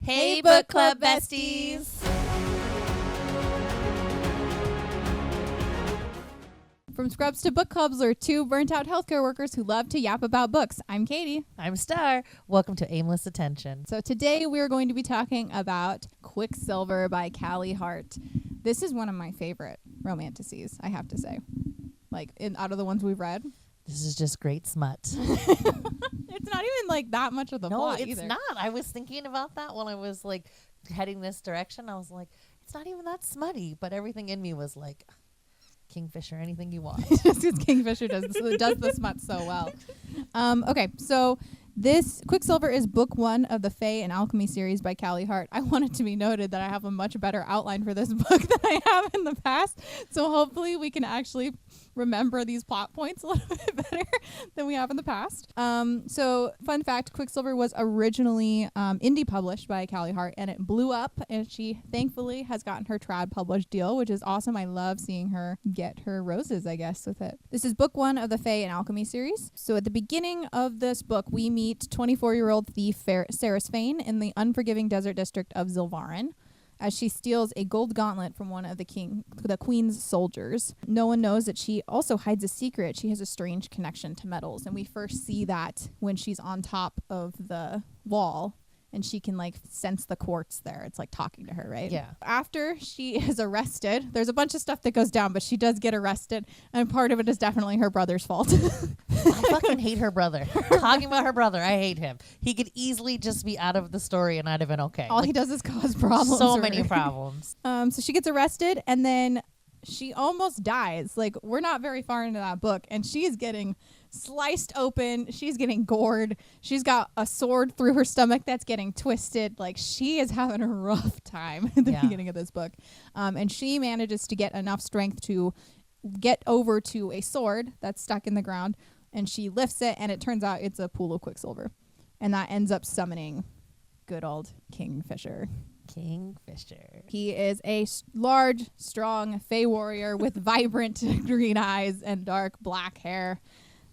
Hey, book club besties. From Scrubs to book clubs are two burnt-out healthcare workers who love to yap about books. I'm Katie. I'm Star. Welcome to Aimless Attention. So today we're going to be talking about Quicksilver by Callie Hart. This is one of my favorite romanticises, I have to say. Like, out of the ones we've read. This is just great smut. It's not even like that much of the plot either. No, it's not. I was thinking about that when I was like heading this direction. I was like, it's not even that smutty, but everything in me was like, Kingfisher, anything you want. Just because Kingfisher does the smut so well. Okay, so this Quicksilver is book 1 of the Fae and Alchemy series by Callie Hart. I want it to be noted that I have a much better outline for this book than I have in the past. So hopefully we can actually remember these plot points a little bit better than we have in the past. So fun fact, Quicksilver was originally indie published by Callie Hart, and it blew up, and she thankfully has gotten her trad published deal, which is awesome. I love seeing her get her roses, I guess, with it. This is book 1 of the Fae and Alchemy series. So at the beginning of this book, we meet 24-year-old thief Sarah Fain in the unforgiving desert district of Zilvarin, as she steals a gold gauntlet from one of the queen's soldiers. No one knows that she also hides a secret. She has a strange connection to metals, and we first see that when she's on top of the wall and she can like sense the quartz there. It's like talking to her, right? Yeah. After she is arrested, there's a bunch of stuff that goes down, but she does get arrested, and part of it is definitely her brother's fault. I fucking hate her brother. Talking about her brother, I hate him. He could easily just be out of the story and I'd have been okay. All he does is cause problems. So many problems. So she gets arrested, and then she almost dies. Like, we're not very far into that book, and she's getting sliced open. She's getting gored. She's got a sword through her stomach that's getting twisted. Like, she is having a rough time at the beginning of this book. And she manages to get enough strength to get over to a sword that's stuck in the ground, and she lifts it, and it turns out it's a pool of Quicksilver. And that ends up summoning good old Kingfisher. Kingfisher. He is a large, strong Fae warrior with vibrant green eyes and dark black hair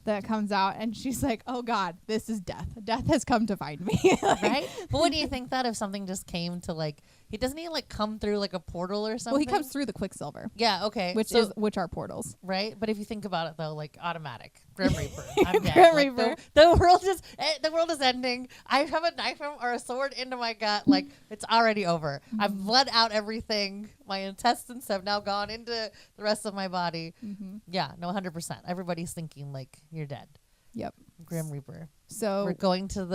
that comes out, and she's like, oh God, this is death. Death has come to find me. Like, right? But what do you think that if something just came to like, he doesn't he like come through like a portal or something? well, he comes through the Quicksilver. Yeah, okay. Which are portals. Right? But if you think about it though, like automatic. Grim Reaper. I'm dead. Grim Like, Reaper. The world is ending. I have a knife or a sword into my gut. Like, it's already over. I've bled out everything. My intestines have now gone into the rest of my body. Yeah, no, 100%. Everybody's thinking like you're dead. Yep. Grim Reaper. So we're going to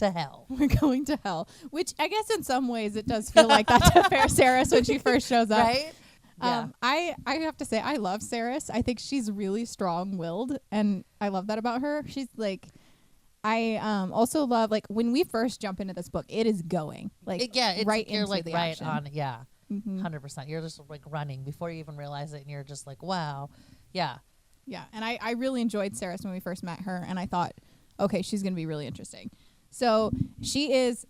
hell. We're going to hell. Which I guess in some ways it does feel like that to Fair Saris when she first shows up. Right? Yeah. I have to say I love Saris. I think she's really strong-willed, and I love that about her. She's like, I also love, like, when we first jump into this book, it is going like right you're into like the right action. on it. Yeah. 100%. You're just like running before you even realize it, and you're just like, wow. Yeah. Yeah, and I really enjoyed Saris when we first met her, and I thought, okay, she's going to be really interesting. So she is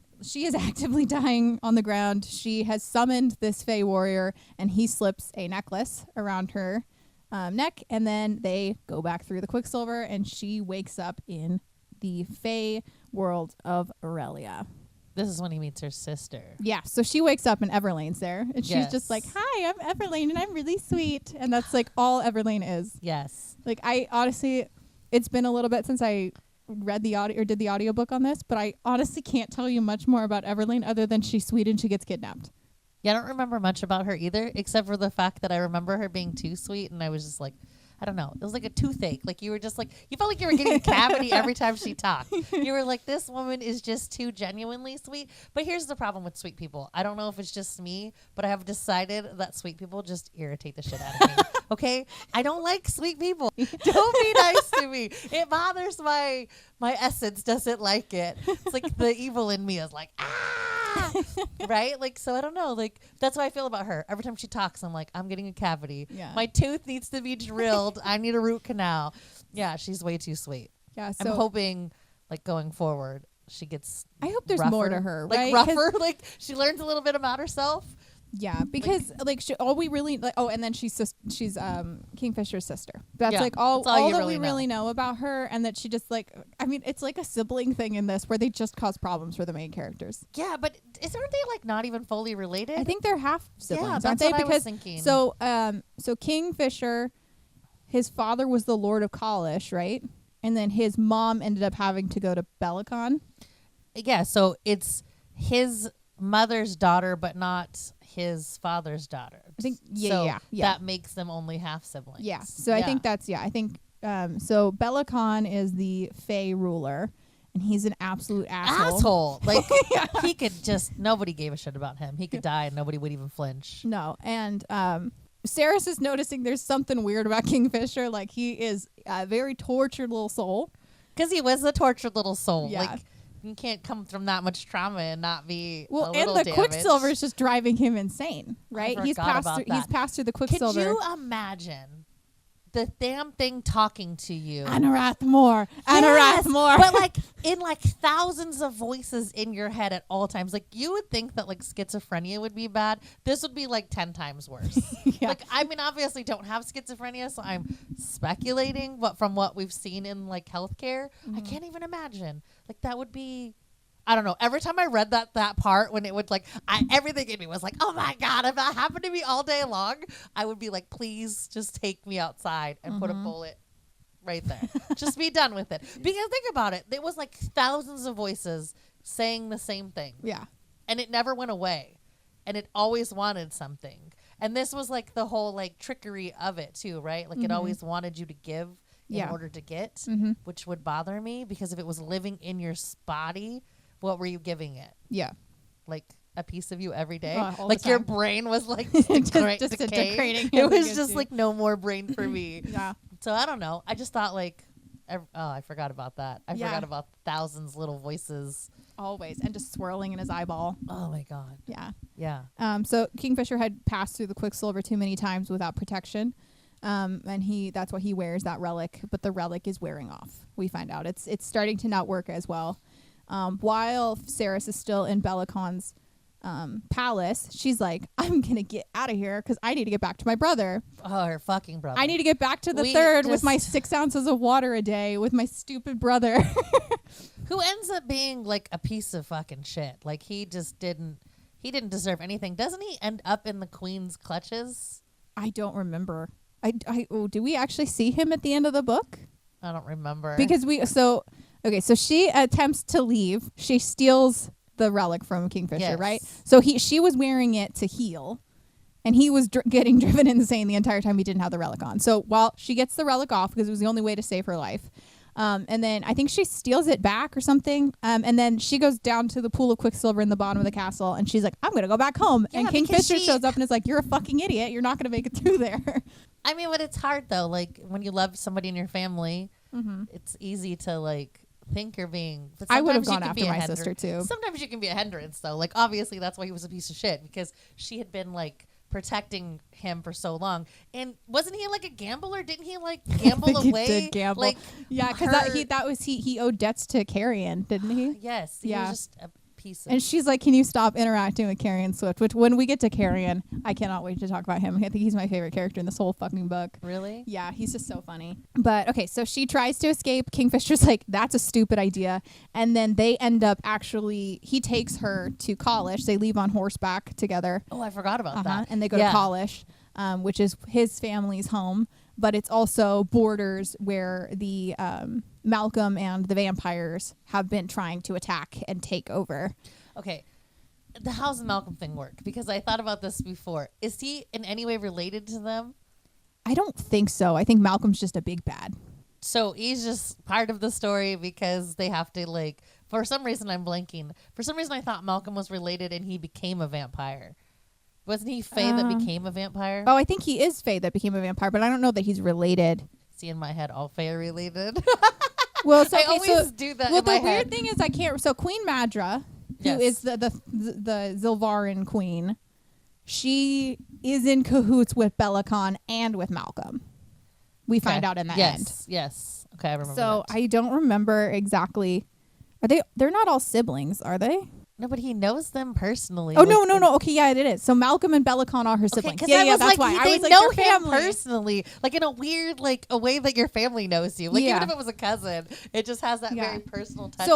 actively dying on the ground. She has summoned this Fae warrior, and he slips a necklace around her neck, and then they go back through the Quicksilver, and she wakes up in the Fae world of Aurelia. This is when he meets her sister. Yeah, so she wakes up and Everlane's there, and she's just like, hi, I'm Everlane, and I'm really sweet. And that's like all Everlane is. Yes. Like, I honestly, it's been a little bit since I read the audio or did the audiobook on this, but I honestly can't tell you much more about Everlane other than she's sweet and she gets kidnapped. Yeah, I don't remember much about her either, except for the fact that I remember her being too sweet, and I was just like, I don't know. It was like a toothache. Like, you were just like, you felt like you were getting a cavity every time she talked. You were like, this woman is just too genuinely sweet. But here's the problem with sweet people. I don't know if it's just me, but I have decided that sweet people just irritate the shit out of me. Okay? I don't like sweet people. Don't be nice to me. It bothers my essence doesn't like it. It's like the evil in me is like, ah! Right? Like, so I don't know. Like, that's how I feel about her. Every time she talks, I'm like, I'm getting a cavity. Yeah. My tooth needs to be drilled. I need a root canal. Yeah, she's way too sweet. Yeah, so I'm hoping, like, going forward, she gets I hope there's rougher, more to her, like, right? Rougher. Like, she learns a little bit about herself. Yeah, because all we really and then she's Kingfisher's sister. That's all that we really know about her, and that she just it's like a sibling thing in this where they just cause problems for the main characters. Yeah, but aren't they not even fully related? I think they're half siblings, yeah, aren't they? What I was thinking. So Kingfisher, his father was the Lord of Kalish, right? And then his mom ended up having to go to Belicon. Yeah, so it's his mother's daughter, but not his father's daughter. I think that makes them only half siblings. Yeah. So I think that's I think so Belicon is the Fae ruler, and he's an absolute asshole. He could just, nobody gave a shit about him. He could die and nobody would even flinch. No. And Saris is noticing there's something weird about Kingfisher. Like, he is a very tortured little soul. Because he was a tortured little soul. Yeah. You can't come from that much trauma and not be a little and the damaged. Quicksilver is just driving him insane, right? He's passed through the Quicksilver. Could you imagine the damn thing talking to you? Anarath more. But in thousands of voices in your head at all times. You would think that schizophrenia would be bad. This would be 10 times worse. Yeah. Obviously don't have schizophrenia, so I'm speculating, but from what we've seen in healthcare, I can't even imagine. That would be, I don't know. Every time I read that part when it would everything in me was oh my God, if that happened to me all day long, I would be please just take me outside and put a bullet right there. Just be done with it. Because think about it. It was thousands of voices saying the same thing. Yeah. And it never went away. And it always wanted something. And this was the whole trickery of it too, right? It always wanted you to give in order to get, which would bother me, because if it was living in your body, what were you giving it? Yeah. A piece of you every day? Your brain was just degrading. It was just no more brain for me. Yeah. So I don't know. I just thought I forgot about that. I forgot about thousands little voices. Always. And just swirling in his eyeball. Oh my God. Yeah. Yeah. So Kingfisher had passed through the Quicksilver too many times without protection. And that's why he wears that relic, but the relic is wearing off. We find out it's starting to not work as well. While Saris is still in Belicon's palace, she's I'm gonna get out of here because I need to get back to my brother. Oh, her fucking brother. I need to get back to the third with my 6 ounces of water a day with my stupid brother. Who ends up being a piece of fucking shit. He didn't deserve anything. Doesn't he end up in the queen's clutches? I don't remember. Do we actually see him at the end of the book? I don't remember. Because so she attempts to leave. She steals the relic from Kingfisher, right? So she was wearing it to heal, and he was getting driven insane the entire time he didn't have the relic on. So while she gets the relic off, because it was the only way to save her life, and then I think she steals it back or something, and then she goes down to the pool of Quicksilver in the bottom of the castle, and she's I'm gonna go back home. Yeah, and Kingfisher shows up and is you're a fucking idiot. You're not gonna make it through there. I mean, but it's hard though. When you love somebody in your family, it's easy to think you're being. But I would have gone after my sister too. Sometimes you can be a hindrance though. Obviously that's why he was a piece of shit, because she had been protecting him for so long. And wasn't he a gambler? Didn't he gamble away? He did gamble. Yeah, because he owed debts to Carrion, didn't he? Yes. He was just a piece of. And she's can you stop interacting with Carrion Swift? Which when we get to Carrion, I cannot wait to talk about him. I think he's my favorite character in this whole fucking book. Really? Yeah, he's just so funny. But okay, so she tries to escape. Kingfisher's that's a stupid idea. And then they end up he takes her to Kalish. They leave on horseback together. Oh, I forgot about that. And they go to Kalish, which is his family's home. But it's also borders where the Malcolm and the vampires have been trying to attack and take over. Okay. How's the Malcolm thing work? Because I thought about this before. Is he in any way related to them? I don't think so. I think Malcolm's just a big bad. So he's just part of the story because they have to for some reason I'm blanking. For some reason I thought Malcolm was related and he became a vampire. Wasn't he Fae that became a vampire? Oh, I think he is Fae that became a vampire, but I don't know that he's related. See, in my head, all Fae are related. Well, so I always do that. Well, in my the weird head. thing is I can't. So Queen Madra, who is the Zilvarin queen, she is in cahoots with Belicon and with Malcolm. We find out in the end. Yes. Okay, I remember. So that. I don't remember exactly. They're not all siblings, are they? No, but he knows them personally. Oh, no. Okay, yeah, it is. So Malcolm and Bellicon are her siblings. Yeah, that's like, why. They I was like, know your him family. personally, like in a weird, like a way that your family knows you. Like Yeah. even if it was a cousin, it just has that very personal touch.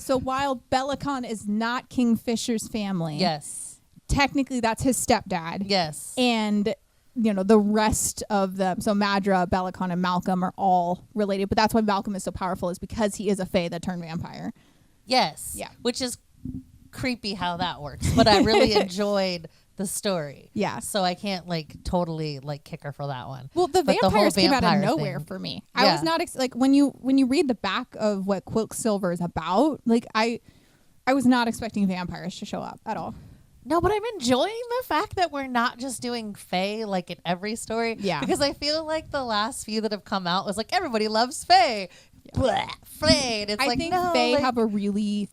So while Bellicon is not Kingfisher's family, yes, technically that's his stepdad. Yes, and the rest of them, so Madra, Bellicon, and Malcolm are all related. But that's why Malcolm is so powerful, is because he is a Fae that turned vampire. Yes. Yeah. Which is creepy how that works, but I really enjoyed the story. Yeah. So I can't like kick her for that one. Well, the vampires came out of vampire nowhere thing. for me. I was not like when you read the back of what Quicksilver is about, like I was not expecting vampires to show up at all. No, but I'm enjoying the fact that we're not just doing Fae like in every story. Yeah. Because I feel like the last few that have come out was like everybody loves Fae. Yeah. Blah, Fae. And it's I think Fae have a really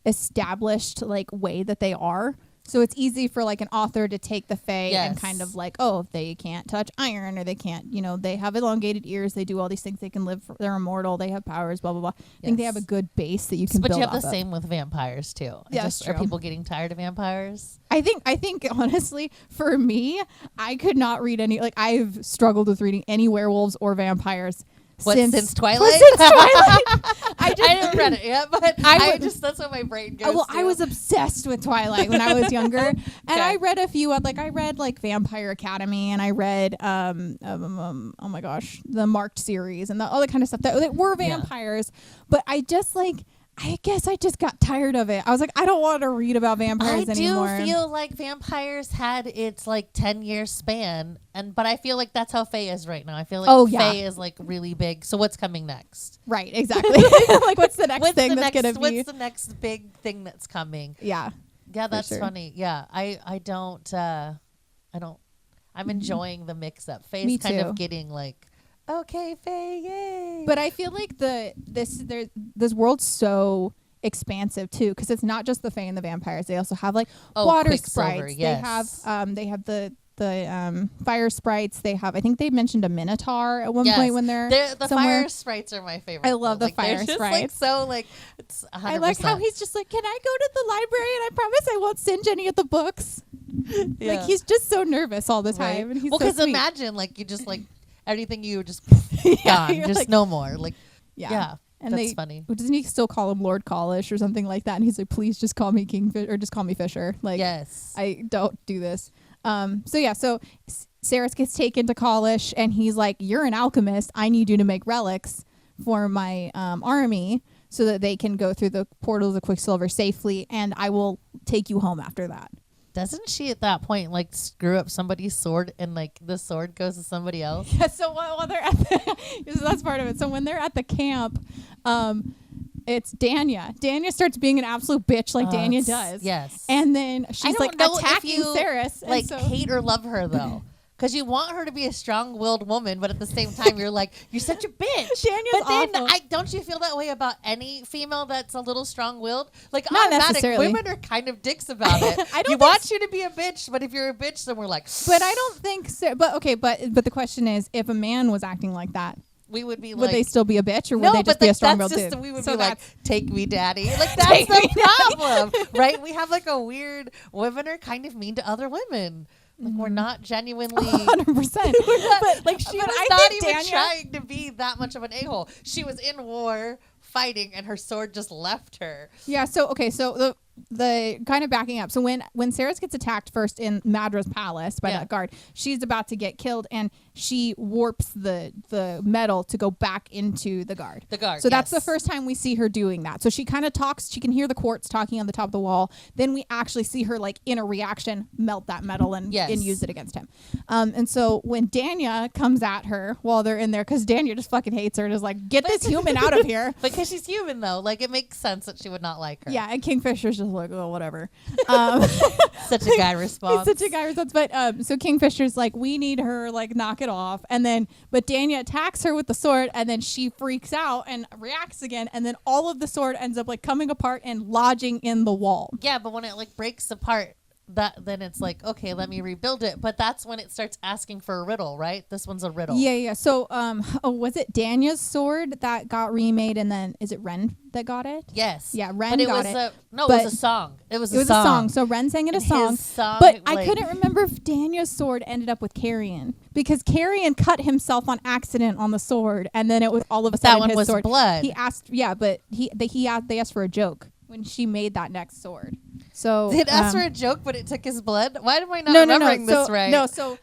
established like way that they are. So it's easy for like an author to take the Fae and kind of like, oh, they can't touch iron, or they can't, they have elongated ears, they do all these things, they can live, they're immortal, they have powers, blah, blah, blah. I think they have a good base that you can build. But you have off the same with vampires too. Yeah, Are people getting tired of vampires? I think honestly, for me, I could not read any, like I've struggled with reading any werewolves or vampires. Since Twilight? I haven't read it yet, but that's what my brain goes to. I was obsessed with Twilight when I was younger. And I read a few, I read like Vampire Academy, and I read, oh my gosh, the Marked series and all that kind of stuff that were vampires. But I guess I just got tired of it. I was like, I don't want to read about vampires anymore. I do feel like vampires had its like 10-year span, but I feel like that's how Fae is right now. I feel like Fae is like really big. So what's coming next? Right, exactly. Like what's the next thing that's going to be? What's the next big thing that's coming? Yeah. Yeah, that's funny. Yeah, I'm enjoying the mix up. Fae's kind of getting like, okay, Fae, yay. But I feel like this world's so expansive too, because it's not just the Fae and the vampires. They also have like water sprites. Yes. They have the fire sprites. They have, I think they mentioned a minotaur at one point when they're the somewhere. Fire sprites are my favorite. I love the fire sprites. Like, so like it's 100%. I like how he's just like, can I go to the library and I promise I won't singe any of the books. Yeah. Like he's just so nervous all the time. Right. And he's because imagine like you just like anything you just gone, just like, no more. Like yeah. And that's funny. Doesn't he still call him Lord Collish or something like that? And he's like, please just call me Kingfisher, or just call me Fisher. Like, yes, I don't do this. So Sarah gets taken to Collish, and he's like, you're an alchemist. I need you to make relics for my army so that they can go through the portals of Quicksilver safely, and I will take you home after that. Doesn't she at that point like screw up somebody's sword and like the sword goes to somebody else? Yeah, so while they're at that's part of it. So when they're at the camp, it's Danya. Danya starts being an absolute bitch like Danya does. Yes. And then she's like attacking Saris. Like hate or love her though. Because you want her to be a strong-willed woman, but at the same time, you're like, you're such a bitch. Danya's but then, don't you feel that way about any female that's a little strong-willed? Like, not automatic necessarily. Women are kind of dicks about it. I want you to be a bitch, but if you're a bitch, then we're like. But I don't think so. But okay, but the question is, if a man was acting like that, we would be like, would they still be a bitch, or would they just be a strong-willed dude? We would be like, take me, daddy. Like that's the problem, right? We have like a weird. Women are kind of mean to other women. Like we're not genuinely 100%. Like she was not even trying to be that much of an a-hole. She was in war fighting and her sword just left her. Yeah, so the kind of backing up. So when Saris gets attacked first in Madra's palace by that guard, she's about to get killed and she warps the metal to go back into the guard. So that's the first time we see her doing that. So she kind of talks, she can hear the quartz talking on the top of the wall. Then we actually see her like in a reaction melt that metal and use it against him. And so when Danya comes at her while they're in there, because Danya just fucking hates her and is like, get this human out of here. Because she's human though. Like it makes sense that she would not like her. Yeah, and Kingfisher's just like, oh, whatever. Such a guy response. Such a guy response. But so Kingfisher's like, we need her, like, knock it off. And then, but Danya attacks her with the sword, and then she freaks out and reacts again. And then all of the sword ends up like coming apart and lodging in the wall. Yeah, but when it like breaks apart, then it's like, okay, let me rebuild it. But that's when it starts asking for a riddle, right? This one's a riddle. Yeah. So, was it Danya's sword that got remade, and then is it Ren that got it? Yes. Yeah, Ren but it got was it. it but was a song. It was a song. So Ren sang it a And song. his song, But I like- couldn't remember if Danya's sword ended up with Carrion, because Carrion cut himself on accident on the sword, and then it was all of a But that sudden one his was sword. blood. He asked, but they asked for a joke when she made that next sword. So It asked for a joke, but it took his blood. Why am I not no. remembering this right? No, so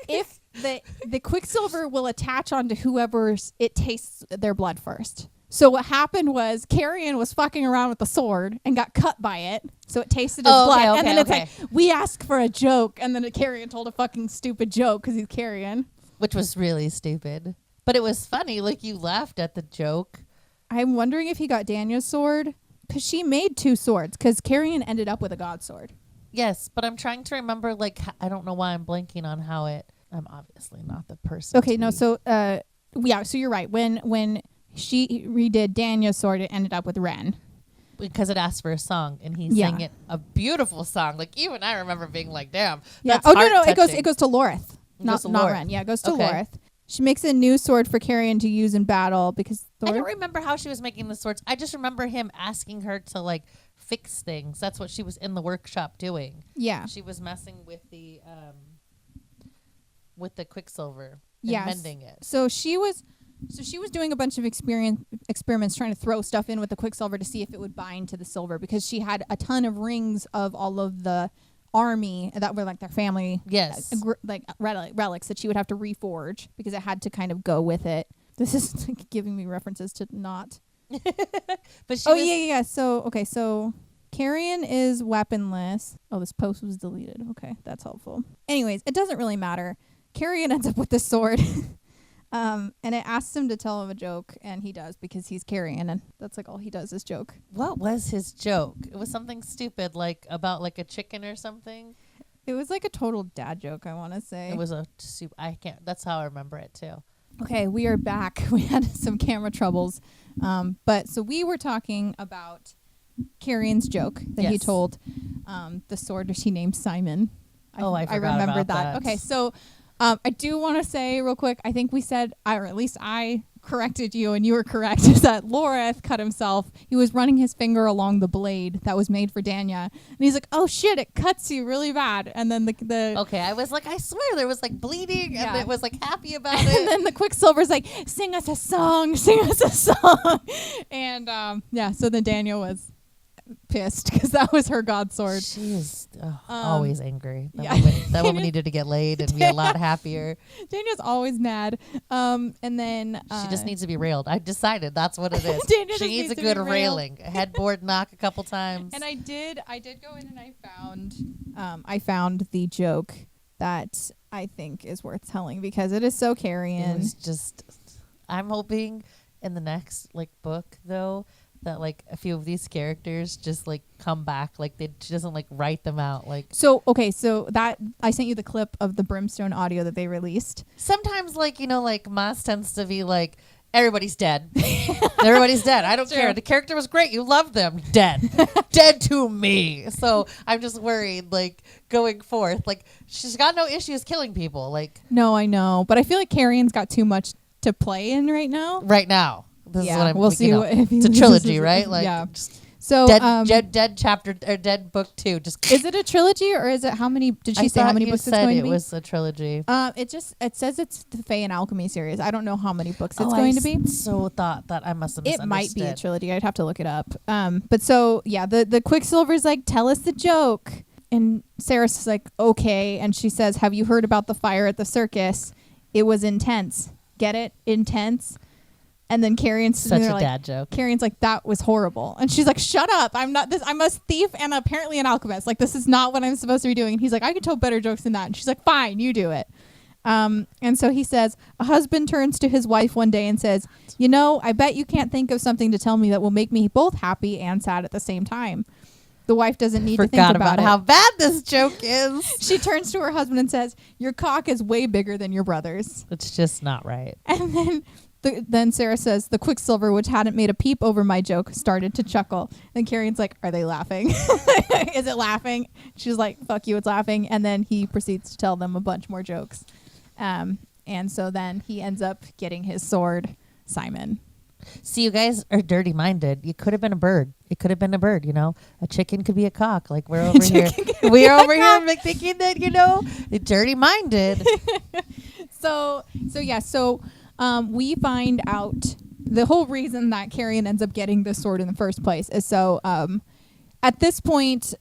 if the Quicksilver will attach onto whoever's it tastes their blood first. So what happened was Carrion was fucking around with the sword and got cut by it, so it tasted his blood. Okay, and then it's okay. like, we asked for a joke, and then Carrion told a fucking stupid joke because he's Carrion. Which was really stupid, but it was funny. Like, you laughed at the joke. I'm wondering if he got Danya's sword, because she made 2 swords, because Carrion ended up with a god sword. Yes, but I'm trying to remember. Like, I don't know why I'm blanking on how it. I'm obviously not the person. Okay, to no, be- so so you're right. When she redid Danya's sword, it ended up with Ren. because it asked for a song, and he Yeah. sang it a beautiful song. Like, even I remember being like, "Damn, Yeah. that's Oh no, it goes heart-touching." to Lorith, It not goes to not Lorith. Ren. Yeah, it goes to Okay. Lorith. She makes a new sword for Carrion to use in battle because I don't Thor. remember how she was making the swords. I just remember him asking her to like fix things. That's what she was in the workshop doing. Yeah. She was messing with the Quicksilver and Yes. mending it. So she was doing a bunch of experiments trying to throw stuff in with the Quicksilver to see if it would bind to the silver, because she had a ton of rings of all of the army that were like their family Yes. relics that she would have to reforge because it had to kind of go with it. This is like giving me references to not. But she Oh was, yeah. So Carrion is weaponless. Oh, this post was deleted. Okay, that's helpful. Anyways, it doesn't really matter. Carrion ends up with this sword. And it asks him to tell him a joke, and he does because he's Carrion, and that's like all he does is joke. What was his joke? It was something stupid, like about like a chicken or something. It was like a total dad joke, I want to say. It was a soup. I can't. That's how I remember it too. Okay, we are back. We had some camera troubles. But so we were talking about Carrion's joke that he Yes. told the sword that he named Simon. I forgot remembered about that. Okay, so I do want to say real quick, I think we said, or at least I corrected you and you were correct, is that Lorith cut himself. He was running his finger along the blade that was made for Danya. And he's like, oh shit, it cuts you really bad. And then the Okay, I was like, I swear there was like bleeding, and Yeah. it was like happy about and it. then the Quicksilver's like, sing us a song, sing us a song. And so then Danya was pissed because that was her god sword. She is always angry. That yeah. woman needed to get laid and be a lot happier. Danya's always mad. And then She just needs to be railed. I decided that's what it is. Danya just She needs a to good be railed. railing. A headboard knock a couple times. And I did go in and I found the joke that I think is worth telling because it is so It Carrion. was just. I'm hoping in the next like book though that like a few of these characters just like come back, like she doesn't like write them out. Like So that I sent you the clip of the Brimstone audio that they released. sometimes, like like Moss tends to be like, everybody's dead. Everybody's dead. I don't True. care. The character was great. You loved them. Dead. Dead to me. So I'm just worried, like, going forth. Like, she's got no issues killing people, like, No, I know, but I feel like Carrion's got too much to play in right now. right now. This Yeah, is what I'm we'll see know. what- if he It's a loses trilogy, it. right? Like, Yeah. just So dead chapter, or dead book 2. Just is it a trilogy or is it how many? Did she say how many books it's going to be? it was a trilogy. It says it's the Fae and Alchemy series. I don't know how many books it's going to be. So thought that I must have It misunderstood. might be a trilogy. I'd have to look it up. But so yeah, the Quicksilver's like, tell us the joke, and Sarah's like, okay, and she says, have you heard about the fire at the circus? It was intense. Get it? Intense. And then Carrion's Such a like, dad joke. Carrion's like, that was horrible. And she's like, shut up. I'm not this. I'm a thief and apparently an alchemist. Like, this is not what I'm supposed to be doing. And he's like, I can tell better jokes than that. And she's like, fine, you do it. And so he says, a husband turns to his wife one day and says, you know, I bet you can't think of something to tell me that will make me both happy and sad at the same time. The wife doesn't need to think Forgot about it. how bad this joke is. She turns to her husband and says, your cock is way bigger than your brother's. It's just not right. And then Then Sarah says, the Quicksilver, which hadn't made a peep over my joke, started to chuckle. And Carrion's like, are they laughing? Is it laughing? She's like, fuck you, it's laughing. And then he proceeds to tell them a bunch more jokes. And so then he ends up getting his sword, Simon. See, you guys are dirty-minded. You could have been a bird. It could have been a bird, A chicken could be a cock. Like, we're over here. We're over here like, thinking that, dirty-minded. So we find out the whole reason that Carrion ends up getting this sword in the first place is so at this point,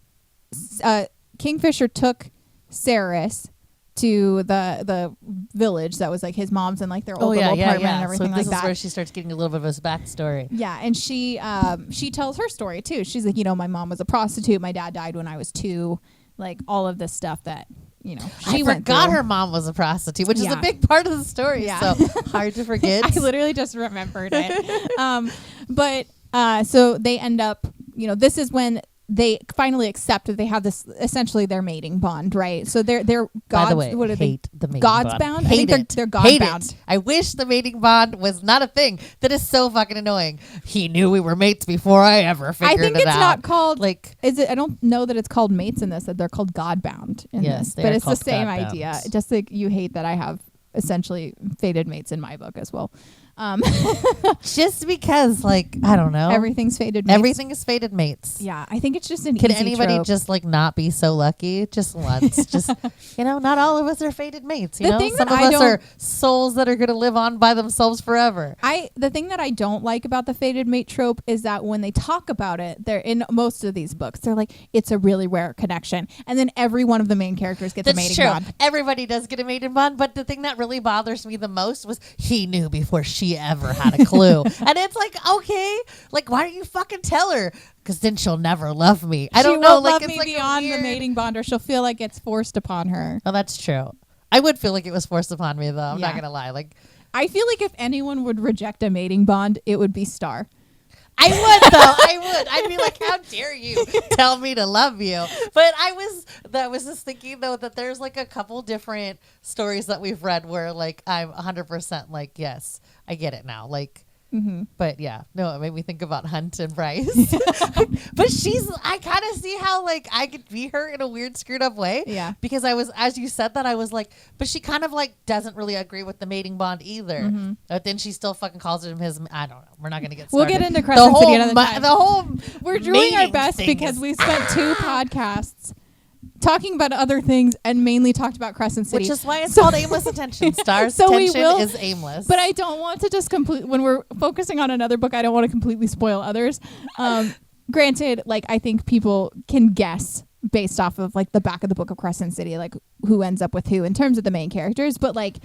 Kingfisher took Ceres to the village that was like his mom's and like their old little apartment and everything like that. So this is where she starts getting a little bit of his backstory. Yeah, and she tells her story too. She's like, my mom was a prostitute. My dad died when I was 2. Like all of this stuff that she forgot her mom was a prostitute, which is a big part of the story. Yeah. So hard to forget. I literally just remembered it. So they end up, this is when they finally accept that they have this essentially their mating bond, right? So they're gods. By the way, what are hate the mating gods bond. Bound? Hate I think they're god hate bound. It. I wish the mating bond was not a thing. That is so fucking annoying. He knew we were mates before I ever figured it out. I think it's not called like. Is it? I don't know that it's called mates in this. That they're called god bound in this, but it's the same idea. Just like you hate that I have essentially fated mates in my book as well. Just because, like, I don't know. Everything's fated mates. Everything is fated mates. Yeah, I think it's just an Can easy anybody trope. just, like, not be so lucky just once? Just, not all of us are fated mates, you know? Some of us are souls that are going to live on by themselves forever. The thing that I don't like about the fated mate trope is that when they talk about it, they're in most of these books, they're like, it's a really rare connection. And then every one of the main characters gets a mating bond. Everybody does get a mating bond, but the thing that really bothers me the most was he knew before she ever had a clue. And it's like, okay, like, why don't you fucking tell her? Because then she'll never love me. I don't know. She won't like, love it's me like beyond the mating bond, or she'll feel like it's forced upon her. Oh, that's true. I would feel like it was forced upon me, though. I'm not going to lie. Like, I feel like if anyone would reject a mating bond, it would be Star. I would, though. I would. I'd be like, how dare you tell me to love you? But I was just thinking, though, that there's like a couple different stories that we've read where like I'm 100% like, yes, I get it now. Like, but yeah, no, it made me think about Hunt and Bryce. But I kind of see how like I could be her in a weird screwed up way. Yeah. Because as you said that, I was like, but she kind of like doesn't really agree with the mating bond either. But then she still fucking calls him his, I don't know. We're not going to get started. We'll get into Crescent City another time. We're doing our best because we spent 2 podcasts talking about other things and mainly talked about Crescent City. Which is why it's called aimless attention. Star's attention is aimless. But I don't want to just when we're focusing on another book, I don't want to completely spoil others. Granted, like, I think people can guess based off of like the back of the book of Crescent City, like who ends up with who in terms of the main characters. But like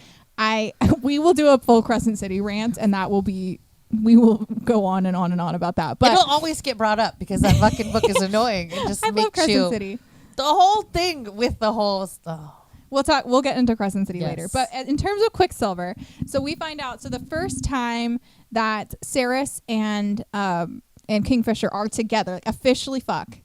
we will do a full Crescent City rant, and we will go on and on and on about that. But it'll always get brought up because that fucking book is annoying. It just I love Crescent City. The whole thing with the whole stuff. We'll get into Crescent City later. But in terms of Quicksilver, so we find out, so the first time that Ceres and Kingfisher are together, like officially fuck,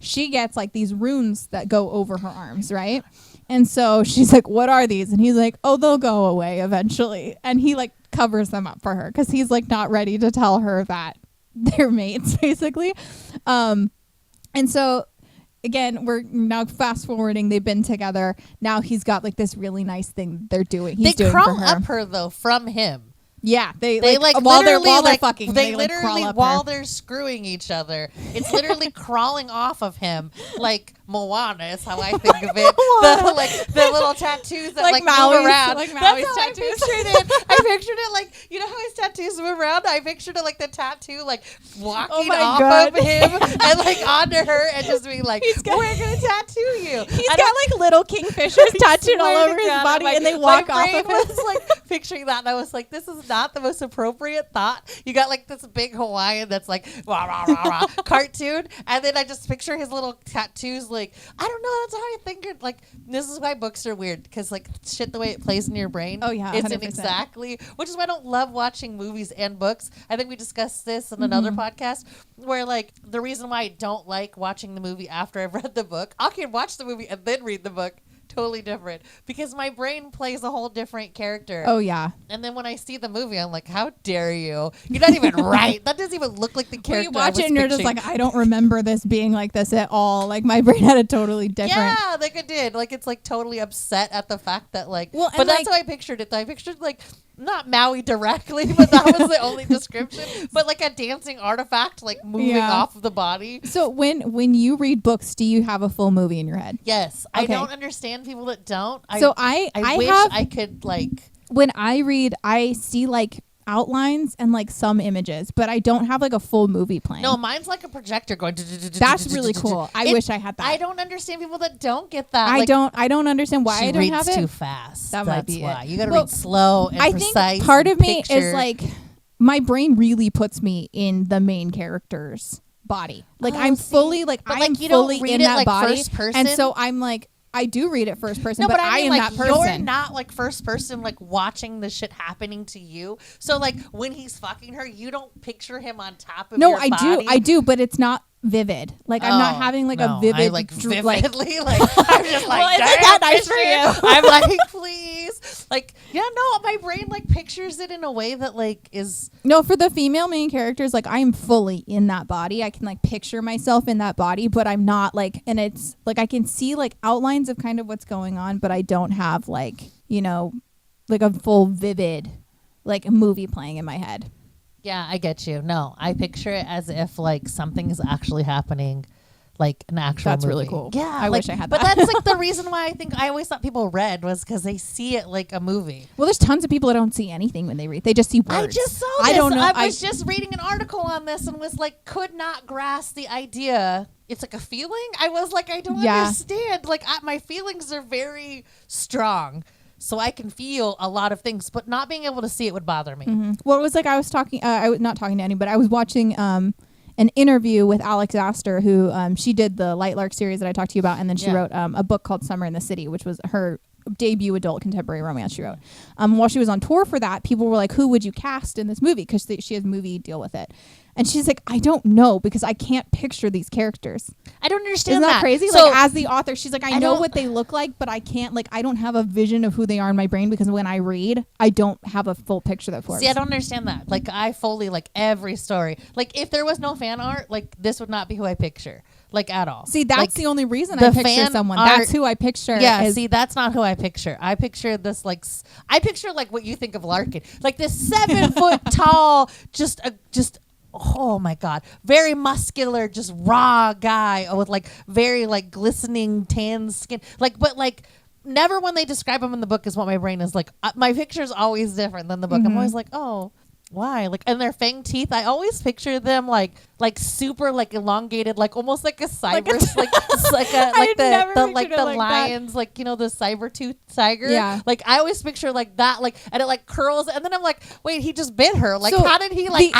she gets like these runes that go over her arms, right? And so she's like, what are these? And he's like, oh, they'll go away eventually. And he like covers them up for her because he's like not ready to tell her that they're mates, basically. And so again, we're now fast forwarding. They've been together. Now he's got like this really nice thing they're doing. They crawl up her though from him. Yeah, they like while they're like, fucking. They like, literally while they're screwing each other, it's literally crawling off of him like Moana is how I think of it. the little tattoos that like move around. Like Maui's tattoos. I pictured it. I pictured it like, you know how his tattoos move around? I pictured it like the tattoo like walking off of him and like onto her and just being like, we're gonna tattoo you. He's got like little kingfishers tattooed all over his body, and they walk off of him. I was like picturing that, and I was like, this is not the most appropriate thought. You got like this big Hawaiian that's like rah, rah, rah, rah, cartoon, and then I just picture his little tattoos. Like, I don't know, that's how I think it. Like, this is why books are weird, because like shit, the way it plays in your brain, oh yeah, isn't 100%. exactly, which is why I don't love watching movies and books. I think we discussed this in another podcast, where like the reason why I don't like watching the movie after I've read the book, I can watch the movie and then read the book totally different because my brain plays a whole different character. Oh yeah. And then when I see the movie, I'm like, how dare you? You're not even right. That doesn't even look like the character. You watch it and you're just like, I don't remember this being like this at all. Like my brain had a totally different. Yeah, like it did. Like it's like totally upset at the fact that like. Well, but that's how I pictured it. I pictured like not Maui directly, but that was the only description. But like a dancing artifact, like moving off of the body. So when you read books, do you have a full movie in your head? Yes, okay. I don't understand people that don't. So I wish have, I could like. When I read, I see like outlines and like some images, but I don't have like a full movie playing. No, mine's like a projector going. That's really cool. I wish I had that. I don't understand people that don't get that. I don't understand why I don't have it. She reads too fast. That might be why. it. You got to read slow and precise. I think part of me is like my brain really puts me in the main character's body. Like I'm fully like I'm fully in that body, first person? And so I'm like. I do read it first person, but I am like, that person. You're not like first person, like watching the shit happening to you. So like when he's fucking her, you don't picture him on top of your body. I do, but it's not vivid. Like I'm not having like a vivid. I like vividly. Like I'm just like, well, isn't that nice for you? I'm like, please. Like, yeah, no, my brain like pictures it in a way that like is. No, for the female main characters, like I am fully in that body. I can like picture myself in that body, but I'm not like, and it's like I can see like outlines of kind of what's going on, but I don't have like, you know, like a full vivid like movie playing in my head. Yeah, I get you. No, I picture it as if like something is actually happening, like an actual That's movie. really cool. Yeah, I wish I had that. But that's like the reason why I think I always thought people read was because they see it like a movie. Well, there's tons of people that don't see anything when they read. They just see words. I just saw this. I don't know. I was just reading an article on this and was like, could not grasp the idea. It's like a feeling. I was like, I don't understand. Like my feelings are very strong. So I can feel a lot of things, but not being able to see it would bother me. Mm-hmm. Well, it was like I was talking, I was not talking to any, but I was watching an interview with Alex Astor, who she did the Lightlark series that I talked to you about, and then she wrote a book called Summer in the City, which was her debut adult contemporary romance she wrote. While she was on tour for that, people were like, who would you cast in this movie? Because she has movie deal with it. And she's like, I don't know, because I can't picture these characters. I don't understand. Isn't that crazy? So like as the author, she's like, I know what they look like, but I can't, like, I don't have a vision of who they are in my brain, because when I read, I don't have a full picture that forms. See, I don't understand that. Like I fully, like every story, like if there was no fan art, like this would not be who I picture. Like at all. See, that's like, the only reason I picture someone. That's who I picture. Yeah, see, that's not who I picture. I picture this like I picture like what you think of Larkin, like this 7 foot tall, just oh my god, very muscular, just raw guy with like very like glistening tan skin. Like, but like never when they describe him in the book is what my brain is like. My picture is always different than the book. I'm always like, oh. Why? Like, and their fang teeth, I always picture them like super like elongated, like almost like a cyber, like the lions, that. Like, you know, the saber tooth tiger. Yeah. Like I always picture like that, like, and it like curls, and then I'm like, wait, he just bit her. Like, so how did he like?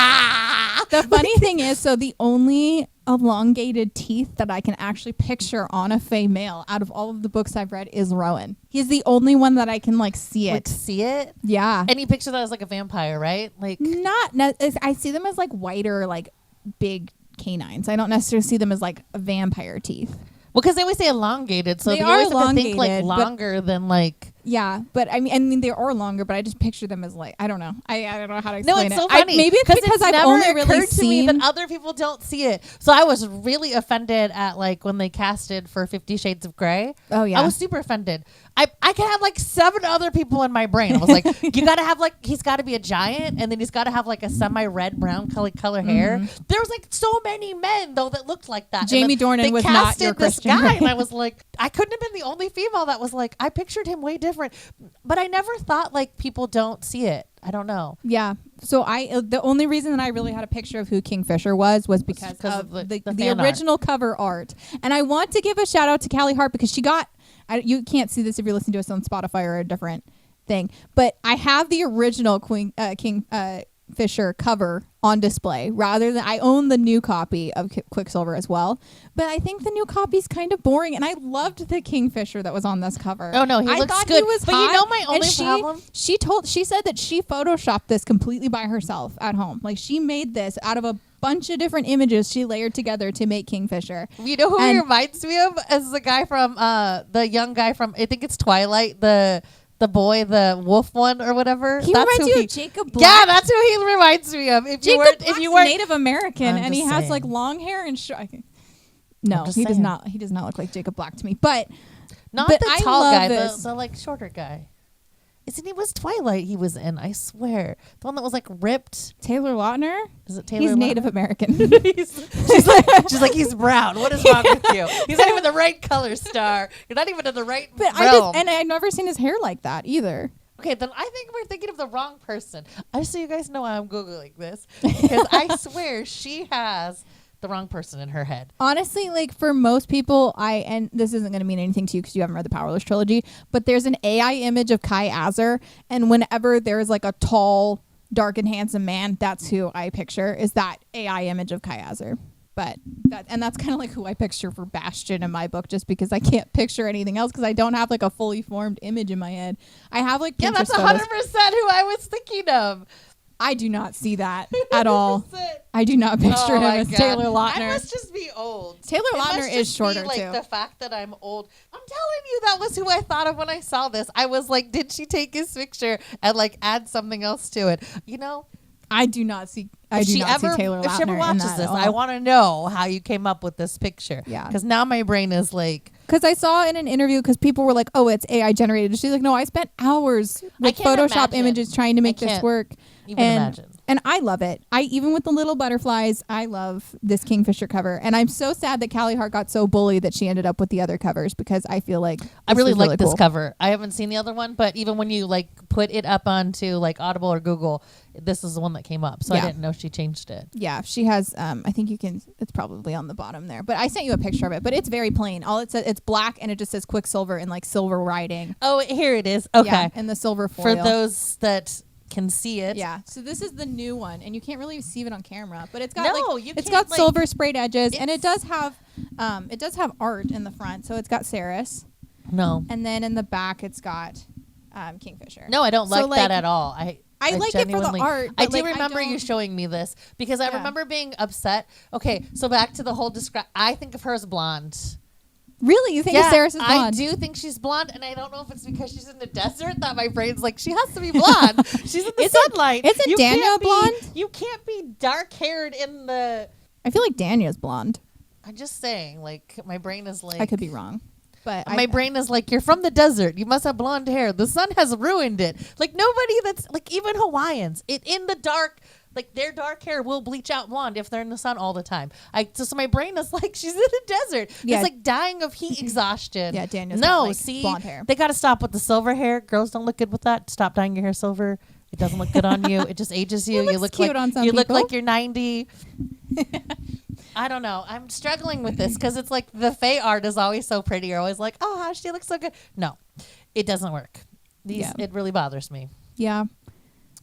The funny thing is, so the only elongated teeth that I can actually picture on a Fae male out of all of the books I've read is Rowan. He's the only one that I can like see it. Like, see it? Yeah. And you picture that as like a vampire, right? Like I see them as like whiter, like big canines. I don't necessarily see them as like vampire teeth. Well, because they always say elongated, so they you are always have to elongated, think like longer than like. Yeah, but I mean they are longer, but I just picture them as like I don't know. I don't know how to explain it. No, it's so funny. Maybe it's because I've only really seen that other people don't see it. So I was really offended at like when they casted for 50 Shades of Grey. Oh yeah, I was super offended. I can have like 7 other people in my brain. I was like, you got to have like he's got to be a giant, and then he's got to have like a semi-red brown color hair. There was like so many men though that looked like that. Jamie Dornan was not your Christian guy, Grey. and I was like, I couldn't have been the only female that was like, I pictured him way different, but I never thought like people don't see it. I don't know. Yeah. So the only reason that I really had a picture of who Kingfisher was because of the original cover art. And I want to give a shout out to Callie Hart because she got, you can't see this if you're listening to us on Spotify or a different thing, but I have the original Kingfisher cover on display rather than I own the new copy of Quicksilver as well. But I think the new copy is kind of boring, and I loved the Kingfisher that was on this cover. Oh no, he looks thought good. He was but hot, you know my only problem? She said that she photoshopped this completely by herself at home. Like she made this out of a bunch of different images she layered together to make Kingfisher. You know who he reminds me of? As the guy from the young guy from, I think it's Twilight, the boy, the wolf one or whatever. He that's reminds who you of Jacob Black. Yeah, that's who he reminds me of. If you were Native American, I'm and he just has saying. like long hair and no, he does not. He does not look like Jacob Black to me. But not but the I tall love guy, this. the like shorter guy. Isn't he was Twilight he was in? I swear, the one that was like ripped. Taylor Lautner. Is it Taylor? He's Lautner? Native American. she's like he's brown. What is wrong with you? He's not even the right color, Star. You're not even in the right realm. I've never seen his hair like that either. Okay, then I think we're thinking of the wrong person. Just so you guys know I'm Googling this. Because I swear she has the wrong person in her head. Honestly, like for most people, and this isn't going to mean anything to you because you haven't read the Powerless trilogy, but there's an AI image of Kai Azar, and whenever there's like a tall, dark, and handsome man, that's who I picture, is that AI image of Kai Azar. But that's kind of like who I picture for Bastion in my book, just because I can't picture anything else because I don't have like a fully formed image in my head. I have like Pinterest that's 100% who I was thinking of. I do not see that at all. I do not picture him as Taylor Lautner. I must just be old. Taylor Lautner is shorter like too. The fact that I'm old. I'm telling you, that was who I thought of when I saw this. I was like, did she take his picture and like add something else to it? You know. I do not see. I do not see Taylor Lautner. If she ever watches this, I want to know how you came up with this picture. Yeah. Because now my brain is like. Because I saw in an interview, because people were like, "Oh, it's AI generated." She's like, "No, I spent hours with Photoshop images trying to make this work." And I love it. Even with the little butterflies, I love this Kingfisher cover. And I'm so sad that Callie Hart got so bullied that she ended up with the other covers, because I feel like I really like this cover. I haven't seen the other one, but even when you like put it up onto like Audible or Google, this is the one that came up. So I didn't know she changed it. Yeah, she has. I think you can. It's probably on the bottom there. But I sent you a picture of it. But it's very plain. All it says, it's black, and it just says Quicksilver in like silver writing. Oh, here it is. Okay, yeah, and the silver foil. For those that can see it. Yeah. So this is the new one, and you can't really see it on camera, but it's got it's got silver sprayed edges, and it does have art in the front. So it's got Ceres. No. And then in the back, it's got Kingfisher. No, I don't like that at all. I like it for the art. I do remember you showing me this because I remember being upset. Okay, so back to the whole I think of her as blonde. Really? You think Ceres is blonde? I do think she's blonde, and I don't know if it's because she's in the desert that my brain's like, she has to be blonde. She's in the sunlight. Isn't Danya blonde? You can't be dark-haired in the... I feel like Danya's blonde. I'm just saying, like, my brain is like... I could be wrong. But my brain is like, you're from the desert. You must have blonde hair. The sun has ruined it. Like, nobody that's... Like, even Hawaiians, in the dark... Like, their dark hair will bleach out blonde if they're in the sun all the time. So my brain is like, she's in the desert. Yeah. It's like dying of heat exhaustion. Yeah, Daniel's got, like, blonde hair. They got to stop with the silver hair. Girls don't look good with that. Stop dyeing your hair silver. It doesn't look good on you. It just ages you. You look cute on some you people. look like you're 90. I don't know. I'm struggling with this because it's like the Fae art is always so pretty. You're always like, oh, how she looks so good. No, it doesn't work. It really bothers me. Yeah.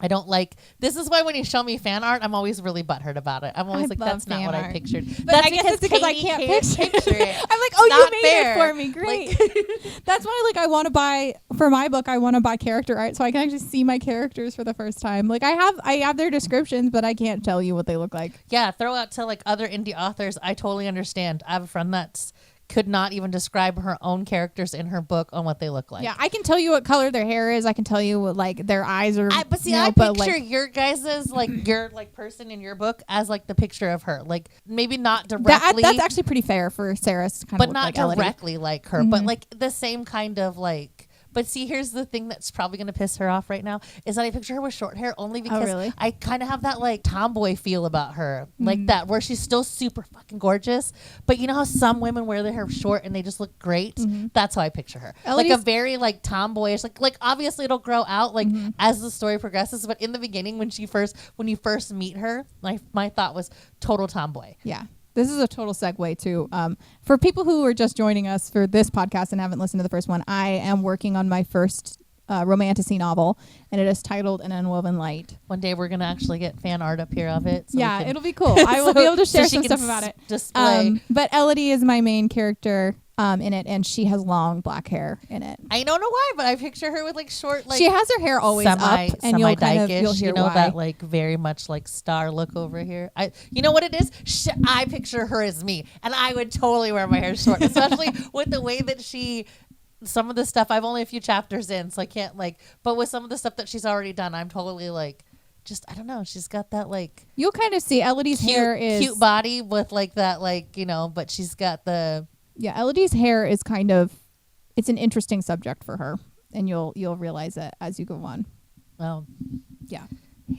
I don't like. This is why when you show me fan art, I'm always really butthurt about it. I'm always like, that's not what I pictured. But that's I guess it's because I can't picture it. I'm like, oh, you made it for me. Great. That's why, I want to buy for my book. I want to buy character art so I can actually see my characters for the first time. Like I have their descriptions, but I can't tell you what they look like. Yeah, throw out to like other indie authors. I totally understand. I have a friend that's could not even describe her own characters in her book on what they look like. Yeah, I can tell you what color their hair is. I can tell you what their eyes are. But see, I picture your guys's your person in your book as like the picture of her. Like maybe not directly. That's actually pretty fair for Sarah's to kind of look like Elodie. But not directly like her, but like the same kind of like. But see, here's the thing that's probably going to piss her off right now is that I picture her with short hair only because I kind of have that like tomboy feel about her. Like that where she's still super fucking gorgeous. But you know how some women wear their hair short and they just look great? That's how I picture her. Elodie's like a very like tomboyish, like obviously it'll grow out like as the story progresses. But in the beginning when you first meet her, my thought was total tomboy. Yeah. This is a total segue too. For people who are just joining us for this podcast and haven't listened to the first one, I am working on my first romantasy novel, and it is titled An Unwoven Light. One day we're going to actually get fan art up here of it. So it'll be cool. I will be able to share some stuff about it. Display. But Elodie is my main character. in it, and she has long black hair in it. I don't know why, but I picture her with like short, like she has her hair always up, and you'll hear you know, why. that like very much like star look over here. You know what it is? I picture her as me, and I would totally wear my hair short, especially with the way that some of the stuff, I've only a few chapters in, so I can't but with some of the stuff that she's already done, I'm totally like, just, I don't know. She's got that like, you'll kind of see Elodie's hair is cute body with like that, like, you know, but she's got the, yeah, Elodie's hair is kind of, it's an interesting subject for her, and you'll realize it as you go on. well, Yeah.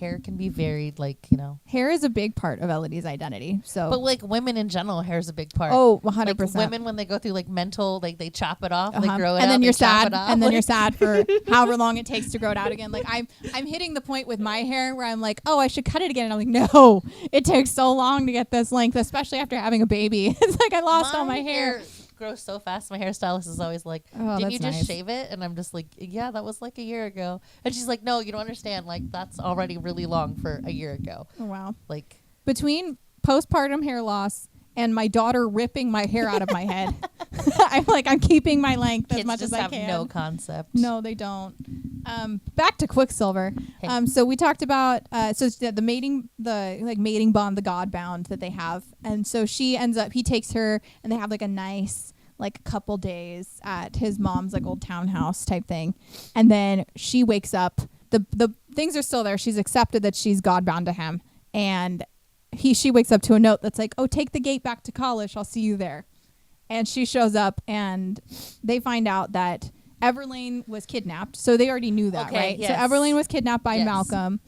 hair can be varied, like, you know. Hair is a big part of Elodie's identity. So, But like women in general, hair is a big part. oh, 100%. Like women, when they go through like mental, like they chop it off, they Uh-huh. grow it and out, then they you're chop sad, it off. and then you're sad for however long it takes to grow it out again. Like I'm hitting the point with my hair where I'm like, oh, I should cut it again. And I'm like, no, it takes so long to get this length, especially after having a baby. It's like I lost all my hair. Grows so fast. My hairstylist is always like, Oh, didn't you that's just nice. shave it? And I'm just like, yeah, that was like a year ago. And she's like, no, you don't understand. Like, that's already really long for a year ago. Oh, wow. Like, Between postpartum hair loss and my daughter ripping my hair out of my head, I'm keeping my length as kids much just as I have can. no concept. No, they don't. Back to Quicksilver. Okay. So we talked about so it's the mating bond, the god bound that they have, and so he takes her, and they have like a nice like couple days at his mom's like old townhouse type thing, and then she wakes up. The things are still there. She's accepted that she's god bound to him, and she wakes up to a note that's like, "Oh, take the gate back to college. I'll see you there." And she shows up, and they find out that Everlane was kidnapped. So they already knew that, Okay, right? yes. So Everlane was kidnapped by Yes. Malcolm.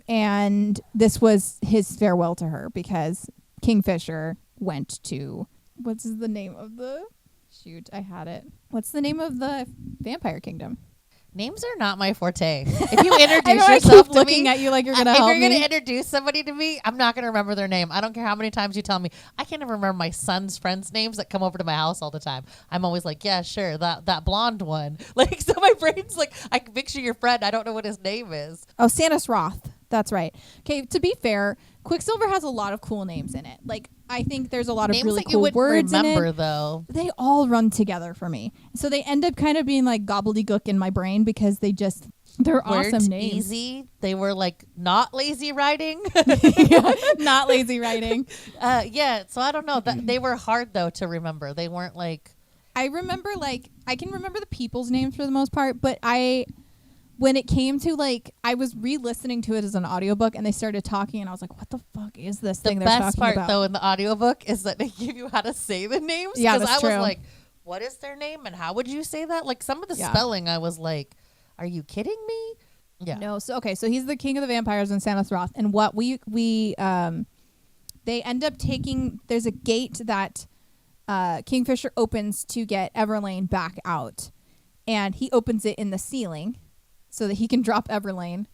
And this was his farewell to her because Kingfisher went to, what's the name of the, shoot, I had it. What's the name of the vampire kingdom? Names are not my forte. If you I introduce know I yourself keep to looking me, at you like you're going to if help you're going me. to introduce somebody to me, I'm not going to remember their name. I don't care how many times you tell me. I can't even remember my son's friends' names that come over to my house all the time. I'm always like, yeah, sure, that blonde one. Like, so my brain's like, I can picture your friend. I don't know what his name is. Oh, Sanus Roth. That's right. Okay, to be fair, Quicksilver has a lot of cool names in it. Like, I think there's a lot of Names really that you cool wouldn't words remember, in it. though. They all run together for me. So they end up kind of being like gobbledygook in my brain because they're Weren't awesome names. easy. They were like not lazy writing. Yeah, not lazy writing. Yeah, so I don't know. They were hard though to remember. They weren't like, I remember I can remember the people's names for the most part, but when it came to I was re-listening to it as an audiobook and they started talking and I was like, what the fuck is this the thing they're best talking part about? though in the audiobook is that they give you how to say the names. Yeah, Because that's I true. was like, what is their name and how would you say that? Like some of the Yeah. spelling, I was like, are you kidding me? Yeah. No, so he's the king of the vampires in Sanus Roth, and what we they end up taking. There's a gate that Kingfisher opens to get Everlane back out, and he opens it in the ceiling so that he can drop Everlane,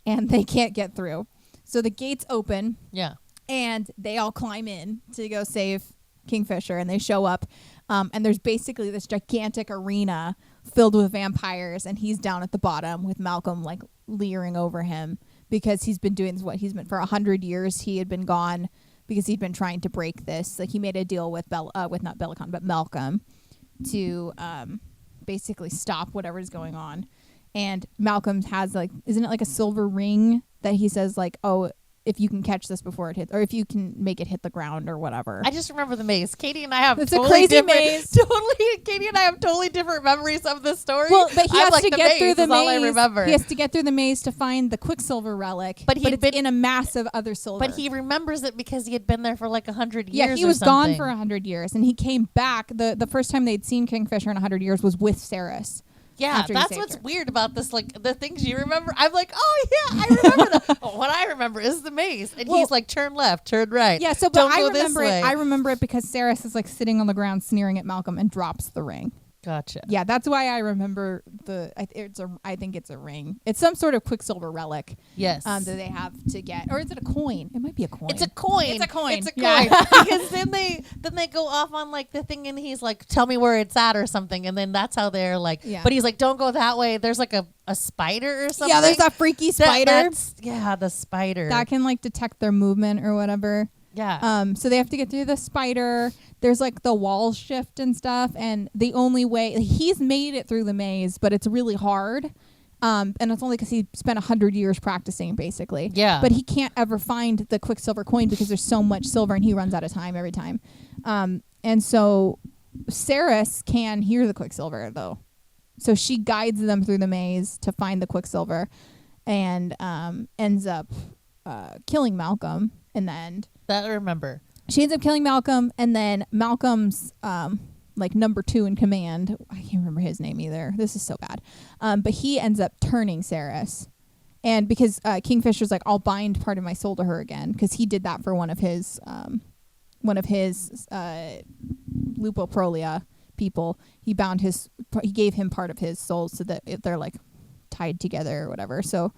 and they can't get through. So the gates open, Yeah. and they all climb in to go save Kingfisher, and they show up, and there's basically this gigantic arena filled with vampires, and he's down at the bottom with Malcolm leering over him because he's been doing what he's been for 100 years. He had been gone because he'd been trying to break this. He made a deal with not Bellicon but Malcolm to basically stop whatever's going on. And Malcolm has isn't it like a silver ring that he says oh, if you can catch this before it hits, or if you can make it hit the ground or whatever. I just remember the maze. Katie and I have It's a totally crazy different, maze. Katie and I have totally different memories of the story. Well, but he I'm has like, to the get through maze the is all I maze. remember. He has to get through the maze to find the Quicksilver relic, But it's in a mass of other silver. But he remembers it because he had been there for 100 years. Yeah, he or was gone something. for 100 years, and he came back. The first time they'd seen Kingfisher in 100 years was with Saris. Yeah, after he that's saved what's her. weird about this. The things you remember, I'm like, oh yeah, I remember that. What I remember is the maze, and he's like, turn left, turn right. Yeah, so Don't but I go this remember it. way. I remember it because Saris is sitting on the ground sneering at Malcolm and drops the ring. Gotcha. Yeah, that's why I remember I think it's a ring. It's some sort of Quicksilver relic. Yes. That they have to get, or is it a coin? It might be a coin. It's a coin. It's a coin. It's a Yeah. coin. Because then they go off on the thing, and he's like, tell me where it's at or something, and then that's how they're Yeah. But he's like, don't go that way. There's a spider or something. Yeah, there's that freaky spider The spider. that can detect their movement or whatever. Yeah. So they have to get through the spider. There's like the walls shift and stuff, and the only way he's made it through the maze, but it's really hard. And it's only because he spent 100 years practicing, basically. Yeah. But he can't ever find the Quicksilver coin because there's so much silver, and he runs out of time every time. And so Ceres can hear the Quicksilver, though. So she guides them through the maze to find the Quicksilver, and ends up killing Malcolm in the end. That I remember. She ends up killing Malcolm, and then Malcolm's like number 2 in command. I can't remember his name either. This is so bad. But he ends up turning Ceres. And because Kingfisher's like, I'll bind part of my soul to her again, because he did that for one of his Lupoprolia people. He gave him part of his soul so that they're like tied together or whatever. So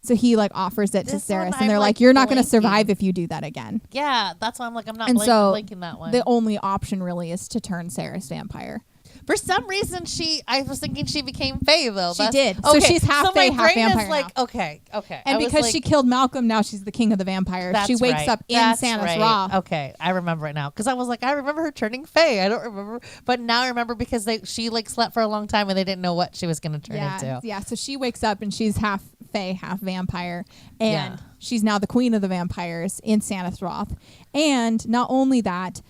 he like offers it to Ceres, and they're like, you're not going to survive if you do that again. Yeah, that's why I'm like, I'm not blanking that one. The only option really is to turn Ceres vampire. For some reason, I was thinking she became Fae, though. She did. Okay. So she's half Fae, half vampire is like, now. Okay. And because she killed Malcolm, now she's the king of the vampires. She wakes up in Sanus Ra. Okay, I remember it now. Because I was like, I remember her turning Fae. I don't remember. But now I remember because she like slept for a long time and they didn't know what she was going to turn into. Yeah, so she wakes up and she's half Fae, half vampire. And she's now the queen of the vampires in Sanus Ra. And not only that,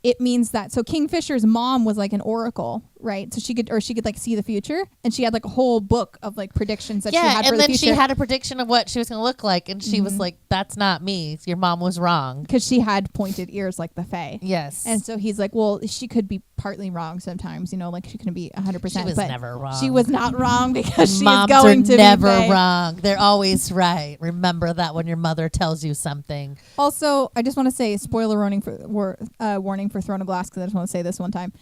it means that Kingfisher's mom was like an oracle, right? So she could like see the future, and she had like a whole book of like predictions that she had for the future. And then she had a prediction of what she was going to look like, and she was like, "That's not me. Your mom was wrong," because she had pointed ears like the Fae. Yes. And so he's like, "Well, she could be partly wrong sometimes, like she couldn't be 100%." She was never wrong. She was not wrong because she's Moms going are to never be Fae. wrong. They're always right. Remember that when your mother tells you something. Also, I just want to say spoiler warning for Throne of Glass, because I just want to say this one time.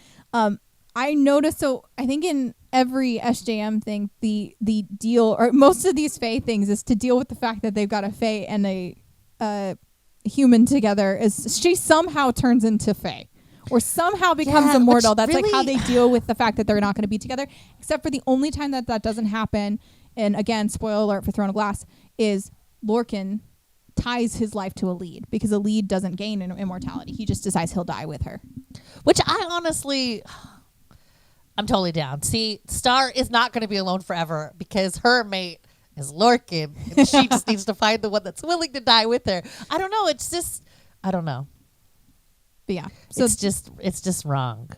I noticed, I think in every SJM thing, the deal, or most of these Fae things, is to deal with the fact that they've got a Fae and a human together, is she somehow turns into Fae. Or somehow becomes immortal. That's really, like how they deal with the fact that they're not going to be together. Except for the only time that doesn't happen, and again, spoiler alert for Throne of Glass, is Lorcan ties his life to a lead, because a lead doesn't gain immortality. He just decides he'll die with her. Which I honestly, I'm totally down. See, Star is not going to be alone forever because her mate is Lorcan, and she just needs to find the one that's willing to die with her. I don't know. It's just, I don't know. But yeah, so it's just wrong.